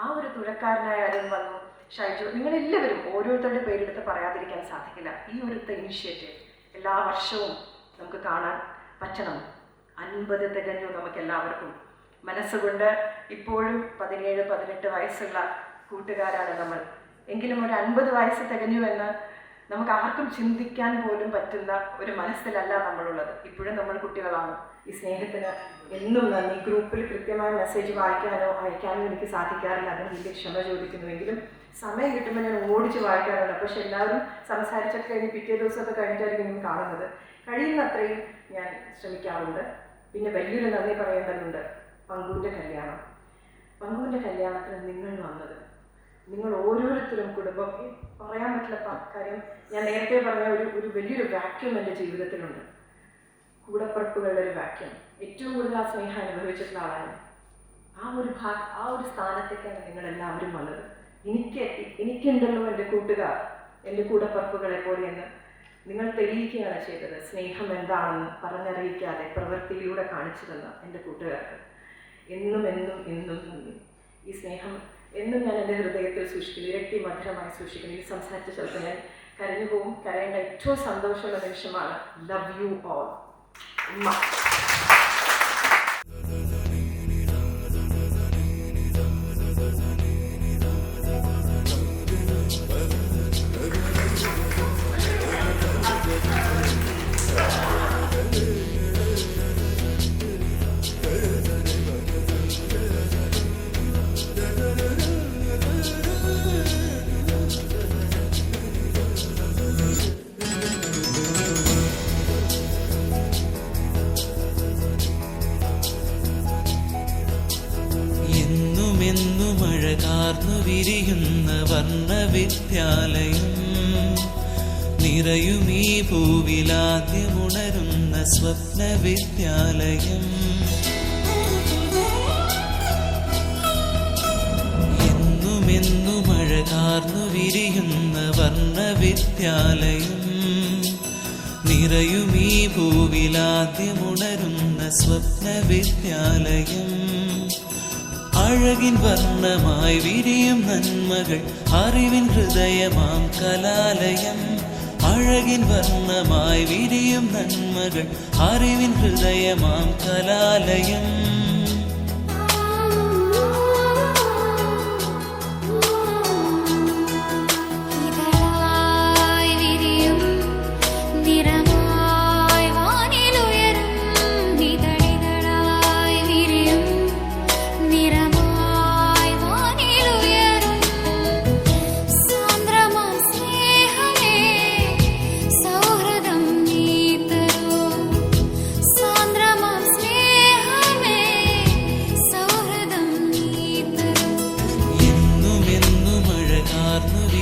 ആ ഒരു തുഴക്കാരനായ അരുൺ വന്നു, ഷൈജു, നിങ്ങളെല്ലാവരും ഓരോരുത്തരുടെ പേരെടുത്ത് പറയാതിരിക്കാൻ സാധിക്കില്ല. ഈ ഒരു ഇനിഷ്യേറ്റീവ് എല്ലാ വർഷവും നമുക്ക് കാണാൻ പറ്റണം. 50 തികഞ്ഞു നമുക്ക് എല്ലാവർക്കും. മനസ്സുകൊണ്ട് ഇപ്പോഴും 17-18 വയസ്സുള്ള കൂട്ടുകാരാണ് നമ്മൾ. എങ്കിലും ഒരു 50 വയസ്സ് തികഞ്ഞു എന്ന് നമുക്ക് ആർക്കും ചിന്തിക്കാൻ പോലും പറ്റുന്ന ഒരു മനസ്സിലല്ല നമ്മളുള്ളത്. ഇപ്പോഴും നമ്മൾ കുട്ടികളാണ്. ഈ സ്നേഹത്തിന് എന്നും നന്ദി. ഗ്രൂപ്പിൽ കൃത്യമായ മെസ്സേജ് വായിക്കാനോ അയക്കാനോ എനിക്ക് സാധിക്കാറില്ല, അതിന് വലിയ ക്ഷമ ചോദിക്കുന്നുവെങ്കിലും സമയം കിട്ടുമ്പോൾ ഞാൻ ഓടിച്ച് വായിക്കാറുണ്ട്. പക്ഷെ എല്ലാവരും സംസാരിച്ചൊക്കെ കഴിഞ്ഞ് പിറ്റേ ദിവസമൊക്കെ കഴിഞ്ഞിട്ടായിരിക്കും കാണുന്നത്. കഴിയുന്നത്രയും ഞാൻ ശ്രമിക്കാറുണ്ട്. പിന്നെ വലിയൊരു നന്ദി പറയേണ്ടതുണ്ട്. പങ്കുവിൻ്റെ കല്യാണത്തിന് നിങ്ങൾ വന്നത്, നിങ്ങൾ ഓരോരുത്തരും കുടുംബം പറയാൻ പറ്റില്ല കാര്യം. ഞാൻ നേരത്തെ പറഞ്ഞ ഒരു വലിയൊരു വാക്യൂം എൻ്റെ ജീവിതത്തിലുണ്ട്. കൂടപ്പുറപ്പുകളുടെ ഒരു വാക്യൂം. ഏറ്റവും കൂടുതൽ ആ സ്നേഹം അനുഭവിച്ചിട്ടുള്ള ആളാണ്. ആ ഒരു സ്ഥാനത്തേക്കാണ് നിങ്ങളെല്ലാവരും വന്നത്. എനിക്കുണ്ടല്ലോ എൻ്റെ കൂട്ടുകാർ, എൻ്റെ കൂടപ്പുറപ്പുകളെ പോലെയെന്ന് നിങ്ങൾ തെളിയിക്കുകയാണ് ചെയ്തത്. സ്നേഹം എന്താണെന്ന് പറഞ്ഞറിയിക്കാതെ പ്രവൃത്തിയിലൂടെ കാണിച്ചു തന്ന എൻ്റെ കൂട്ടുകാർക്ക് എന്നും നന്ദി. ഈ സ്നേഹം എന്നും ഞാൻ എൻ്റെ ഹൃദയത്തിൽ സൂക്ഷിക്കുന്നു, ഇരട്ടി മധുരമായി സൂക്ഷിക്കുന്നു. ഈ സംസാരിച്ച സ്ഥലത്ത് ഞാൻ കരഞ്ഞു പോകും. കരയേണ്ട ഏറ്റവും സന്തോഷമുള്ള നിമിഷമാണ്. Love you all. ഉമ്മ. വിരിയുന്ന വർണ്ണവിദ്യാലയം നിറയുമീ ഭൂവിലാദ്യമുണരുന്ന സ്വപ്നവിദ്യാലയം. എന്നുമെന്നും അഴകാർന്നു വിരിയുന്ന വർണ്ണവിദ്യാലയം നിറയുമീ ഭൂവിലാദ്യമുണരുന്ന സ്വപ്നവിദ്യാലയം. അഴകിൻ വർണ്ണമായി വിരിയും നന്മകൾ അറിവിൻ ഹൃദയമാം കലാലയം. അഴകിൻ വർണ്ണമായി വിരിയും നന്മകൾ അറിവിൻ ഹൃദയമാം കലാലയം. നിറമായി വാനിലുയരും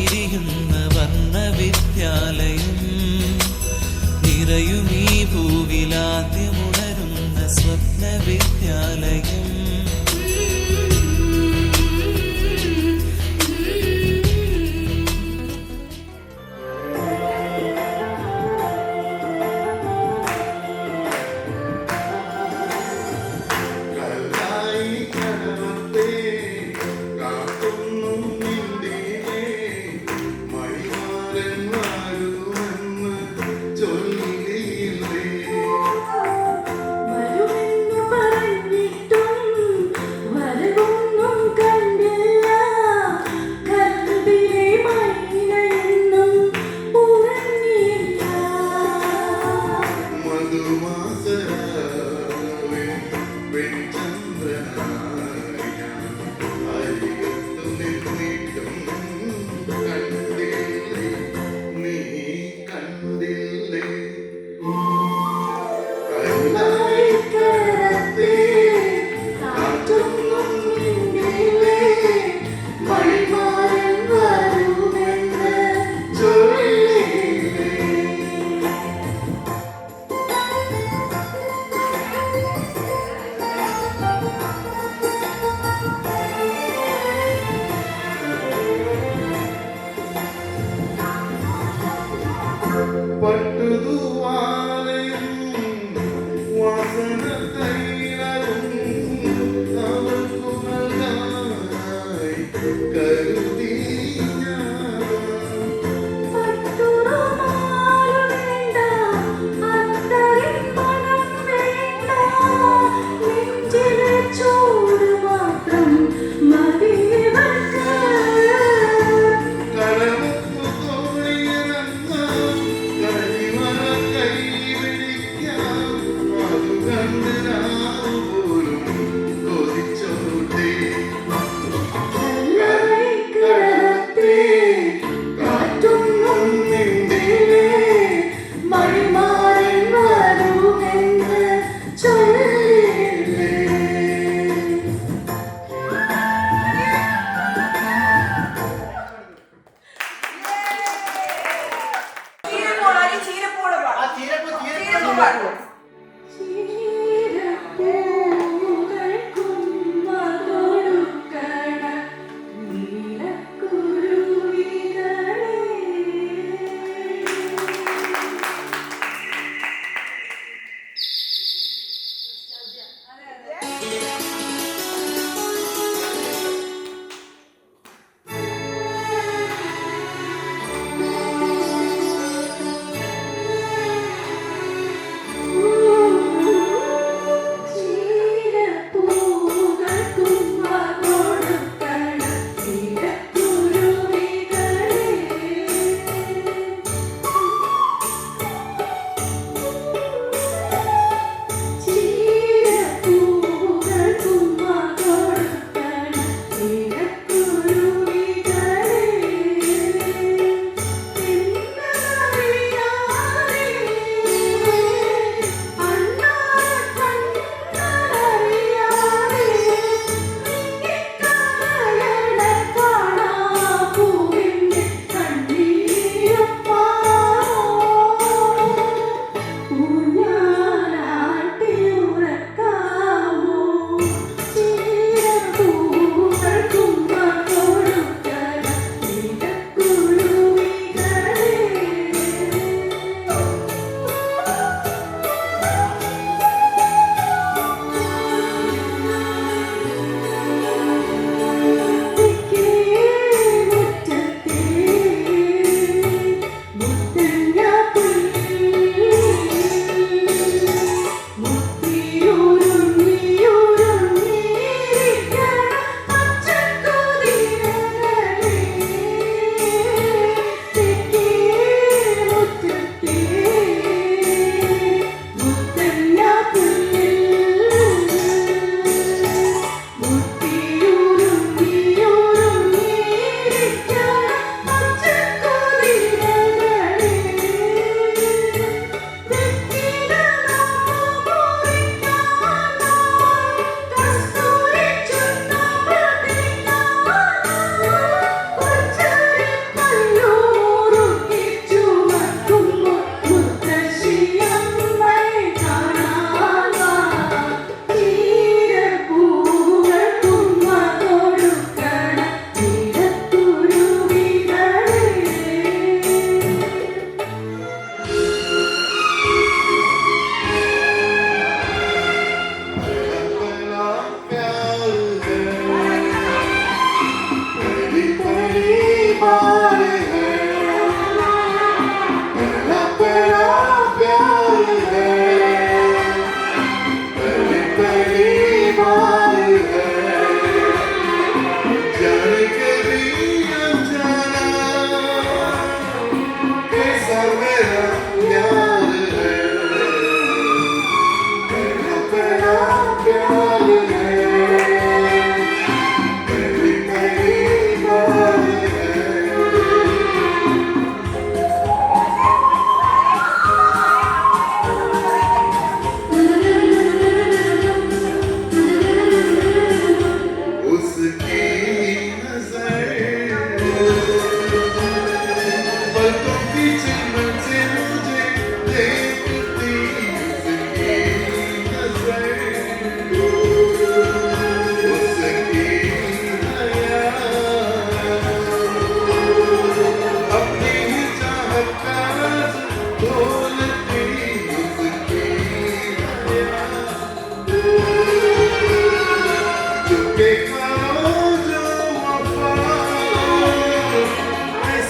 വിരിയുന്ന വർണ്ണവിദ്യാലയം, നിറയും ഈ ഭൂവിലാദ്യമുണരുന്ന സ്വപ്നവിദ്യാലയം. വരുമെന്ന് പറഞ്ഞിട്ടും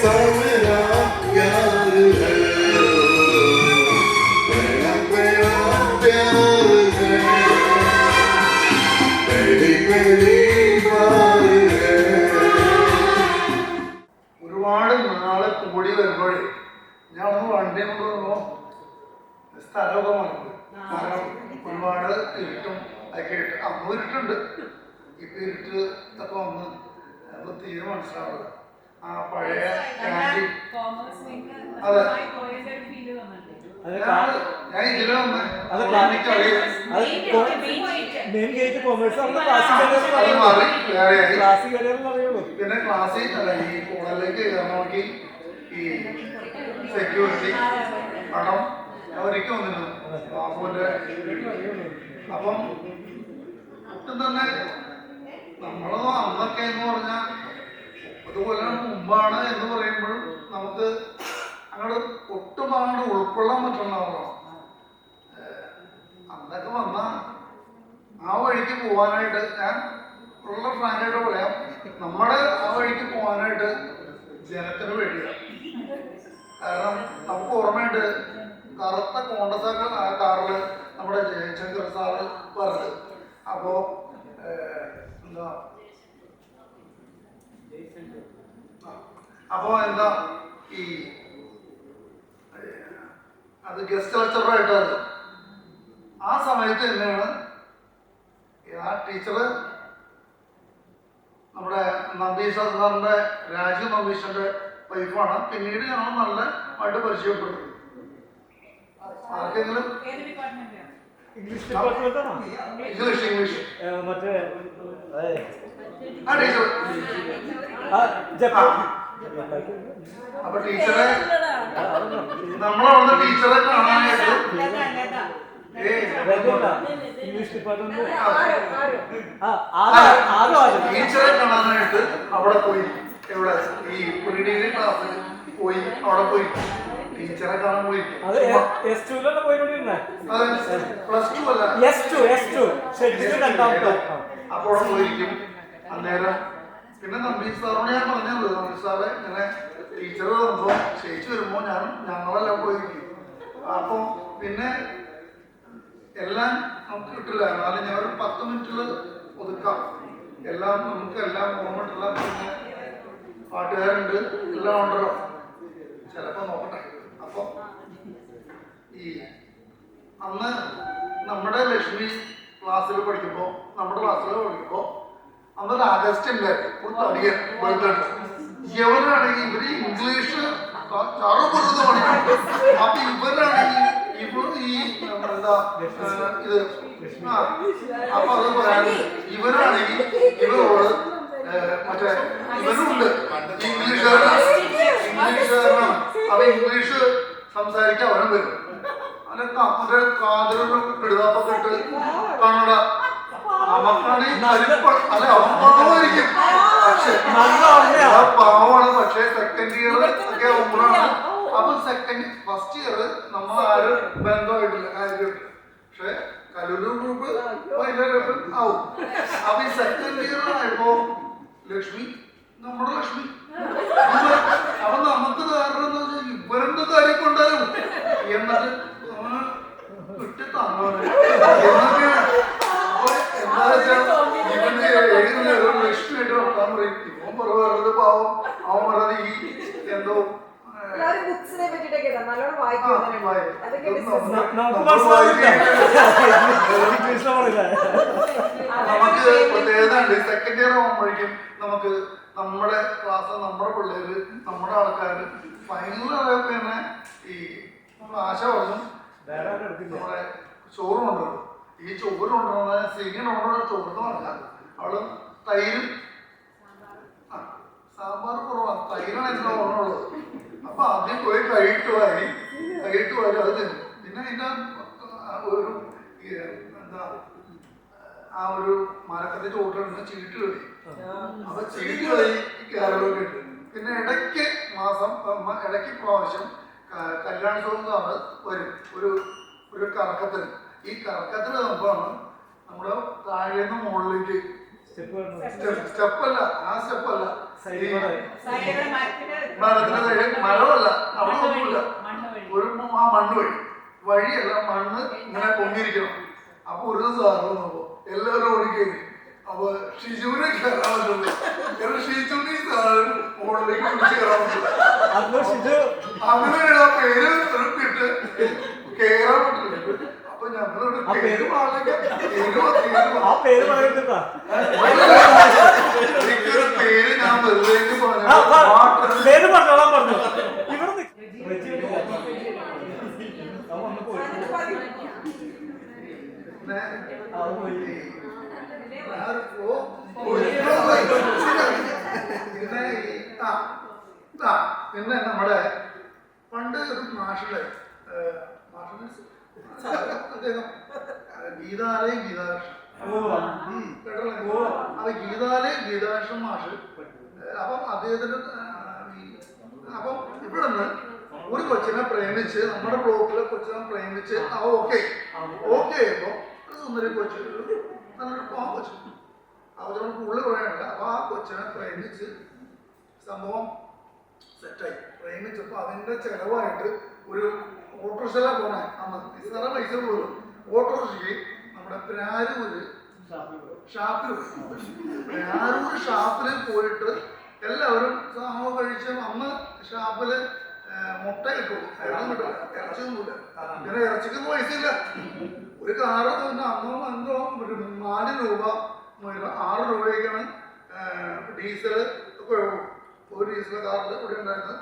सामरा प्यार है, मेरा प्यार है, पहली पहली बार है. ഒരുപാട് നാളെ കൂടി വരുമ്പോഴേ ഞാൻ ഒന്ന് വണ്ടി കൊണ്ടുവന്നോ സ്ഥലമൊക്കെ മാറി. കാരണം ഒരുപാട് ഇരുട്ടും ഒക്കെ ഇട്ട് അന്ന് ഇരുട്ടുണ്ട്, ഇപ്പൊ ഇരുട്ട് ഒക്കെ വന്ന് അപ്പൊ തീരെ മനസ്സിലാവുക ആ പഴയ ക്യാൻറ്റീൻ. അതെ, ഞാൻ ഇതില് വന്ന് എനിക്കറിയാം മെയിൻ ഗേറ്റ് കോമേഴ്സ് അത് മാറി വേറെയായി. ക്ലാസ്സിൽ അറിയുള്ളൂ. പിന്നെ ക്ലാസ്സിൽ അല്ല ഈ കോളേജിലേക്ക് കയറണമെങ്കിൽ ഈ സെക്യൂരിറ്റി പണം അവരൊക്കെ വന്നിരുന്നു ബാബുവിന്റെ. അപ്പം ഒട്ടും തന്നെ നമ്മളോ അന്നൊക്കെ എന്ന് പറഞ്ഞാൽ അതുപോലെ മുമ്പാണ് എന്ന് പറയുമ്പോഴും നമുക്ക് അങ്ങോട്ട് ഒട്ടും അങ്ങോട്ട് ഉൾക്കൊള്ളാൻ പറ്റുന്നതാണോ. അന്നൊക്കെ വന്ന ആ വഴിക്ക് പോകാനായിട്ട് ഞാൻ ഉള്ള ഫ്രാങ്കായിട്ട് പറയാം, നമ്മുടെ ആ വഴിക്ക് പോകാനായിട്ട് ജനത്തിന് വേണ്ടിയാണ്. കാരണം നമുക്ക് ഓർമ്മയുണ്ട് കറുത്ത കോണ്ടസൊക്കെ ആ കാറില് നമ്മുടെ ജയശങ്കർ സാറ് പറഞ്ഞത്. അപ്പോ എന്താ എന്താ ഈ അത് ഗസ്റ്റ് ലെക്ചറായിട്ട് ആ സമയത്ത് തന്നെയാണ് ആ ടീച്ചറ് നമ്മുടെ നമ്പീഷ സാറിന്റെ രാജു നമ്പീഷന്റെ വൈഫാണ്. പിന്നീട് ഞങ്ങൾ നല്ല ആയിട്ട് പരിചയപ്പെട്ടു. ആർക്കെങ്കിലും ഇംഗ്ലീഷ് ഡിപ്പാർട്ട്മെന്റാണോ? ഇംഗ്ലീഷ് മറ്റേ ആ ടീച്ചർ. അപ്പൊ ടീച്ചറെ നമ്മളവിടെ ടീച്ചറെ കാണാനായിട്ട് ഇംഗ്ലീഷ് ഡിപ്പാർട്ട്മെന്റ് ടീച്ചറെ കാണാനായിട്ട് അവിടെ പോയി. എവിടെ ഈ പ്രീ ഡിഗ്രി ക്ലാസ്സിൽ പോയി അവിടെ പോയി ടീച്ചറെ കാണാൻ പോയി. അത് S2 പോയിക്കൊണ്ടിരുന്നേ. പ്ലസ് ടു അല്ല S2 രണ്ടാമത്തെ. അപ്പോൾ അവിടെ പോയിരിക്കും അന്നേരം. പിന്നെ നമ്പീഷ് സാറിനോട് ഞാൻ പറഞ്ഞത്, നമ്പീഷ് സാറെ ഇങ്ങനെ ടീച്ചർ വരുമ്പോ ചേച്ചി വരുമ്പോ ഞങ്ങളെല്ലാം പോയിരിക്കും. അപ്പൊ പിന്നെ എല്ലാം നമുക്ക് കിട്ടില്ല, എന്നാലും ഞാൻ ഒരു 10 മിനിറ്റിൽ ഒതുക്കാം. എല്ലാം നമുക്ക് എല്ലാം ഓർമ്മയിട്ടില്ല. പിന്നെ പാട്ടുകാരുണ്ട്, എല്ലാം ഉണ്ടല്ലോ, ചിലപ്പോ നോക്കട്ടെ. അപ്പൊ ഈ അന്ന് നമ്മുടെ ലക്ഷ്മി ക്ലാസ്സിൽ പഠിക്കുമ്പോ അന്നൊരു ആഗസ്റ്റ് ഉണ്ടായിരുന്നു, ഒരു തടിയൻ വെളുത്തിട്ട്. ഇവരാണെങ്കിൽ ഇവര് ഇംഗ്ലീഷ് ചാറുപൊരുന്ന് പഠിക്കും. അപ്പൊ ഇവരാണെങ്കിൽ ഈ എന്താ ഇത് അപ്പൊ അത് പറയാൻ ഇവരാണെങ്കിൽ ഇവരോട് മറ്റേ ഇവരുണ്ട് ഇംഗ്ലീഷുകാരാണ്. അപ്പൊ ഇംഗ്ലീഷ് സംസാരിക്കാൻ അവനും വരും. അതിനൊക്കെ മറ്റേ കാതിലൊരു പിടുതാപ്പൊക്കെ ഇട്ട് കന്നഡ നമുക്കാണെങ്കിൽ അല്ല അവൻ പാവമായിരിക്കും. പക്ഷെ പാവമാണ്. പക്ഷെ സെക്കൻഡ് ഇയർ ഒക്കെ ആവുമ്പോഴാണ്. അപ്പൊ ഫസ്റ്റ് ഇയർ നമ്മൾ ആരും ബന്ധമായിട്ടില്ല കാര്യമായിട്ട്. പക്ഷെ കലൂർ ഗ്രൂപ്പ് ഭയങ്കര ആവും. അപ്പൊ ഈ സെക്കൻഡ് ഇയർ ആയപ്പോ ലക്ഷ്മി നമ്മുടെ ലക്ഷ്മി അപ്പൊ നമുക്ക് കാരണം എന്താ വെച്ചാൽ ഇവരെന്ത് കാര്യം കൊണ്ടാലും എന്നിട്ട് വിട്ട് തന്നോ എന്നൊക്കെയാണ്. എന്താ വെച്ചാൽ ഇവന്റെ ലക്ഷ്മിയായിട്ട് വർത്താൻ പറയും. ഇവൻ പറയുന്നത് പാവം, അവൻ പറയുന്നത് ഈ എന്തോ നമുക്ക് പ്രത്യേകതയുണ്ട്. സെക്കൻഡ് ഇയർ ആകുമ്പോഴേക്കും നമുക്ക് നമ്മുടെ ക്ലാസ്, നമ്മുടെ പിള്ളേര്, നമ്മുടെ ആൾക്കാര് ഫൈനൽ തന്നെ ഈ ആശ പറഞ്ഞു നമ്മുടെ ചോറ് കൊണ്ടുവരും. ഈ ചോറ് കൊണ്ടുവന്ന സീനിയർ കൊണ്ടുവന്ന ചോറ് എന്ന് പറഞ്ഞാൽ അവള് തൈരും സാമ്പാർ കുറവാണ്, തൈരാണ് എത്ര ഓർമ്മയുള്ളത്. അപ്പൊ ആദ്യം പോയി കഴിയിട്ട് വാരി അത് തരും. പിന്നെ അതിന്റെ ഒരു എന്താ ആ ഒരു മരത്തിന്റെ ചോട്ടിലിരുന്ന് ചീട്ട് കളി. അപ്പൊ ചീട്ട് കളി കേരളമൊക്കെ ഉണ്ട്. പിന്നെ ഇടയ്ക്ക് പ്രാവശ്യം കല്യാണോത്സവം സാറ് വരും ഒരു കറക്കത്തിന്. ഈ കറക്കത്തിന് നോക്കുമ്പോൾ നമ്മുടെ താഴേന്ന് മുകളിലേക്ക് സ്റ്റെപ്പല്ല സൈഡിൽ കൂടെ. മരത്തിന് സൈഡ് മരമല്ല, അവിടെ ഒന്നുമില്ല. ഒരു ആ മണ്ണ് വഴിയല്ല, മണ്ണ് ഇങ്ങനെ പൊങ്ങിയിരിക്കണം. അപ്പൊ ഒരു സാറ് വന്നപ്പോ എല്ലാവരും ഓടിക്കേറി. അപ്പൊ ഷിജുവിനെ കയറാൻ പറ്റുള്ളൂ, കാരണം ഷിജുവിന് ഈ സാധനം മുകളിലേക്ക് പിടിച്ച് കയറാൻ പറ്റില്ല. അന്ന് ഷിജു അങ്ങനെയാണ് ആ പേര് ഇട്ട് കയറാൻ പറ്റില്ല. അപ്പൊ ഞങ്ങളോട് ആ പേര് പേര് പാടില്ല, ആ പേര് പറയുന്നുണ്ടാ. എനിക്കൊരു പേര് ഞാൻ വെറുതെ ആ, പേര് പറഞ്ഞോളാൻ പറഞ്ഞു. ഇവിടെ വന്ന് പോയി. പിന്നെ നമ്മുടെ പണ്ട് ഒരു മാഷിലെ അദ്ദേഹം ഗീതാലയം ഗീതാകൃഷ്ണൻ കേട്ടല്ലോ. അപ്പൊ ഗീതാലയം ഗീതാകൃഷ്ണൻ മാഷ്, അപ്പം അദ്ദേഹത്തിന്റെ അപ്പം ഇവിടെ നിന്ന് ഒരു കൊച്ചിനെ പ്രേമിച്ച്, നമ്മുടെ ബ്ലോക്കിലെ കൊച്ചിനെ പ്രേമിച്ച് അവ ഓക്കെ ചെയ്യുമ്പോ സുന്ദരി കൊച്ചു, നല്ലൊരു പാവം കൊച്ചു, അവരോട് കൂടുതൽ പറയാനില്ല. അപ്പൊ ആ കൊച്ചിനെ പ്രേമിച്ച് സംഭവം സെറ്റായി. പ്രേമിച്ചപ്പോ അതിന്റെ ചെലവായിട്ട് ഒരു ഓട്ടോറിക്ഷയില പോണേ, അന്ന് നിസ്സാര പൈസ പോലും ഓട്ടോറിക്ഷയ്ക്ക് നമ്മുടെ പ്രാരൂര് ഷാപ്പിൽ പോയിട്ട് എല്ലാവരും സാമോ കഴിച്ച് അന്ന് ഷാപ്പില് മുട്ട കിട്ടുള്ളൂ, ഇറച്ചിയൊന്നുമില്ല. പിന്നെ ഇറച്ചിക്കൊന്നും പൈസ ഇല്ല. ഒരു കാറ് തന്നെ അന്നോ 4 രൂപ 6 രൂപയ്ക്കാണ് ഡീസൽ ഒക്കെ ഉള്ളൂ. ഒരു ഡീസൽ കാറിൽ ഇവിടെ ഉണ്ടായിരുന്നത്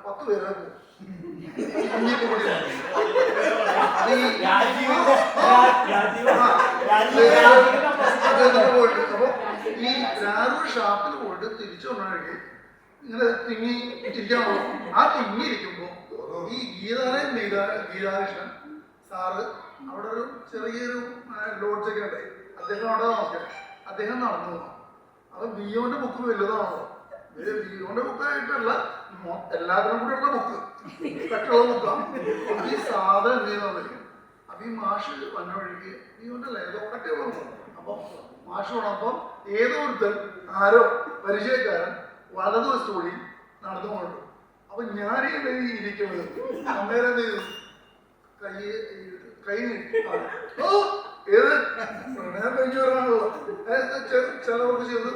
10 പേരെ പോകും. പോയിട്ട് അപ്പൊ ഈ രാരൂർ ഷാപ്പിൽ പോയിട്ട് തിരിച്ചു വന്നവർക്ക് ഇങ്ങനെ തിങ്ങി ഇരിക്കാണല്ലോ. ആ തിങ്ങിയിരിക്കുമ്പോ ഈ ഗീതാകൃഷ്ണൻ സാറ് അവിടെ ഒരു ചെറിയൊരു ലോഡ്ജൊക്കെ ഉണ്ടായി. അദ്ദേഹം അവിടെ നോക്കട്ടെ, അദ്ദേഹം നടന്നു പോകുന്നു. അപ്പൊ ബിയോന്റെ ബുക്ക് വലുതാണല്ലോ, ബിയോന്റെ ബുക്കായിട്ടല്ല, എല്ലാത്തിനും കൂടെ ഉള്ള ബുക്ക്, പെട്ടുള്ള ബുക്കാണ്. ഈ സാധനം എന്ത് ചെയ്യുന്ന അപ്പൊ ഈ മാഷ് വന്ന വഴിക്ക് ബിയോന്റെ ഏതോ കട്ടിയുള്ള ബുക്ക്. അപ്പൊ മാഷ് വന്നപ്പം ഏതോ ഒരുത്തൻ ആരോ പരിചയക്കാരൻ വലതുവശത്ത് കൂടി നടന്നു കൊണ്ടു. അപ്പൊ ഞാനീ ഇരിക്കുന്നത് അന്നേരം എന്ത് ചെയ്തു, കൈ ഏത് പ്രണയം കഴിഞ്ഞു വരാനുള്ളൂ ചിലവർക്ക് ചെയ്ത്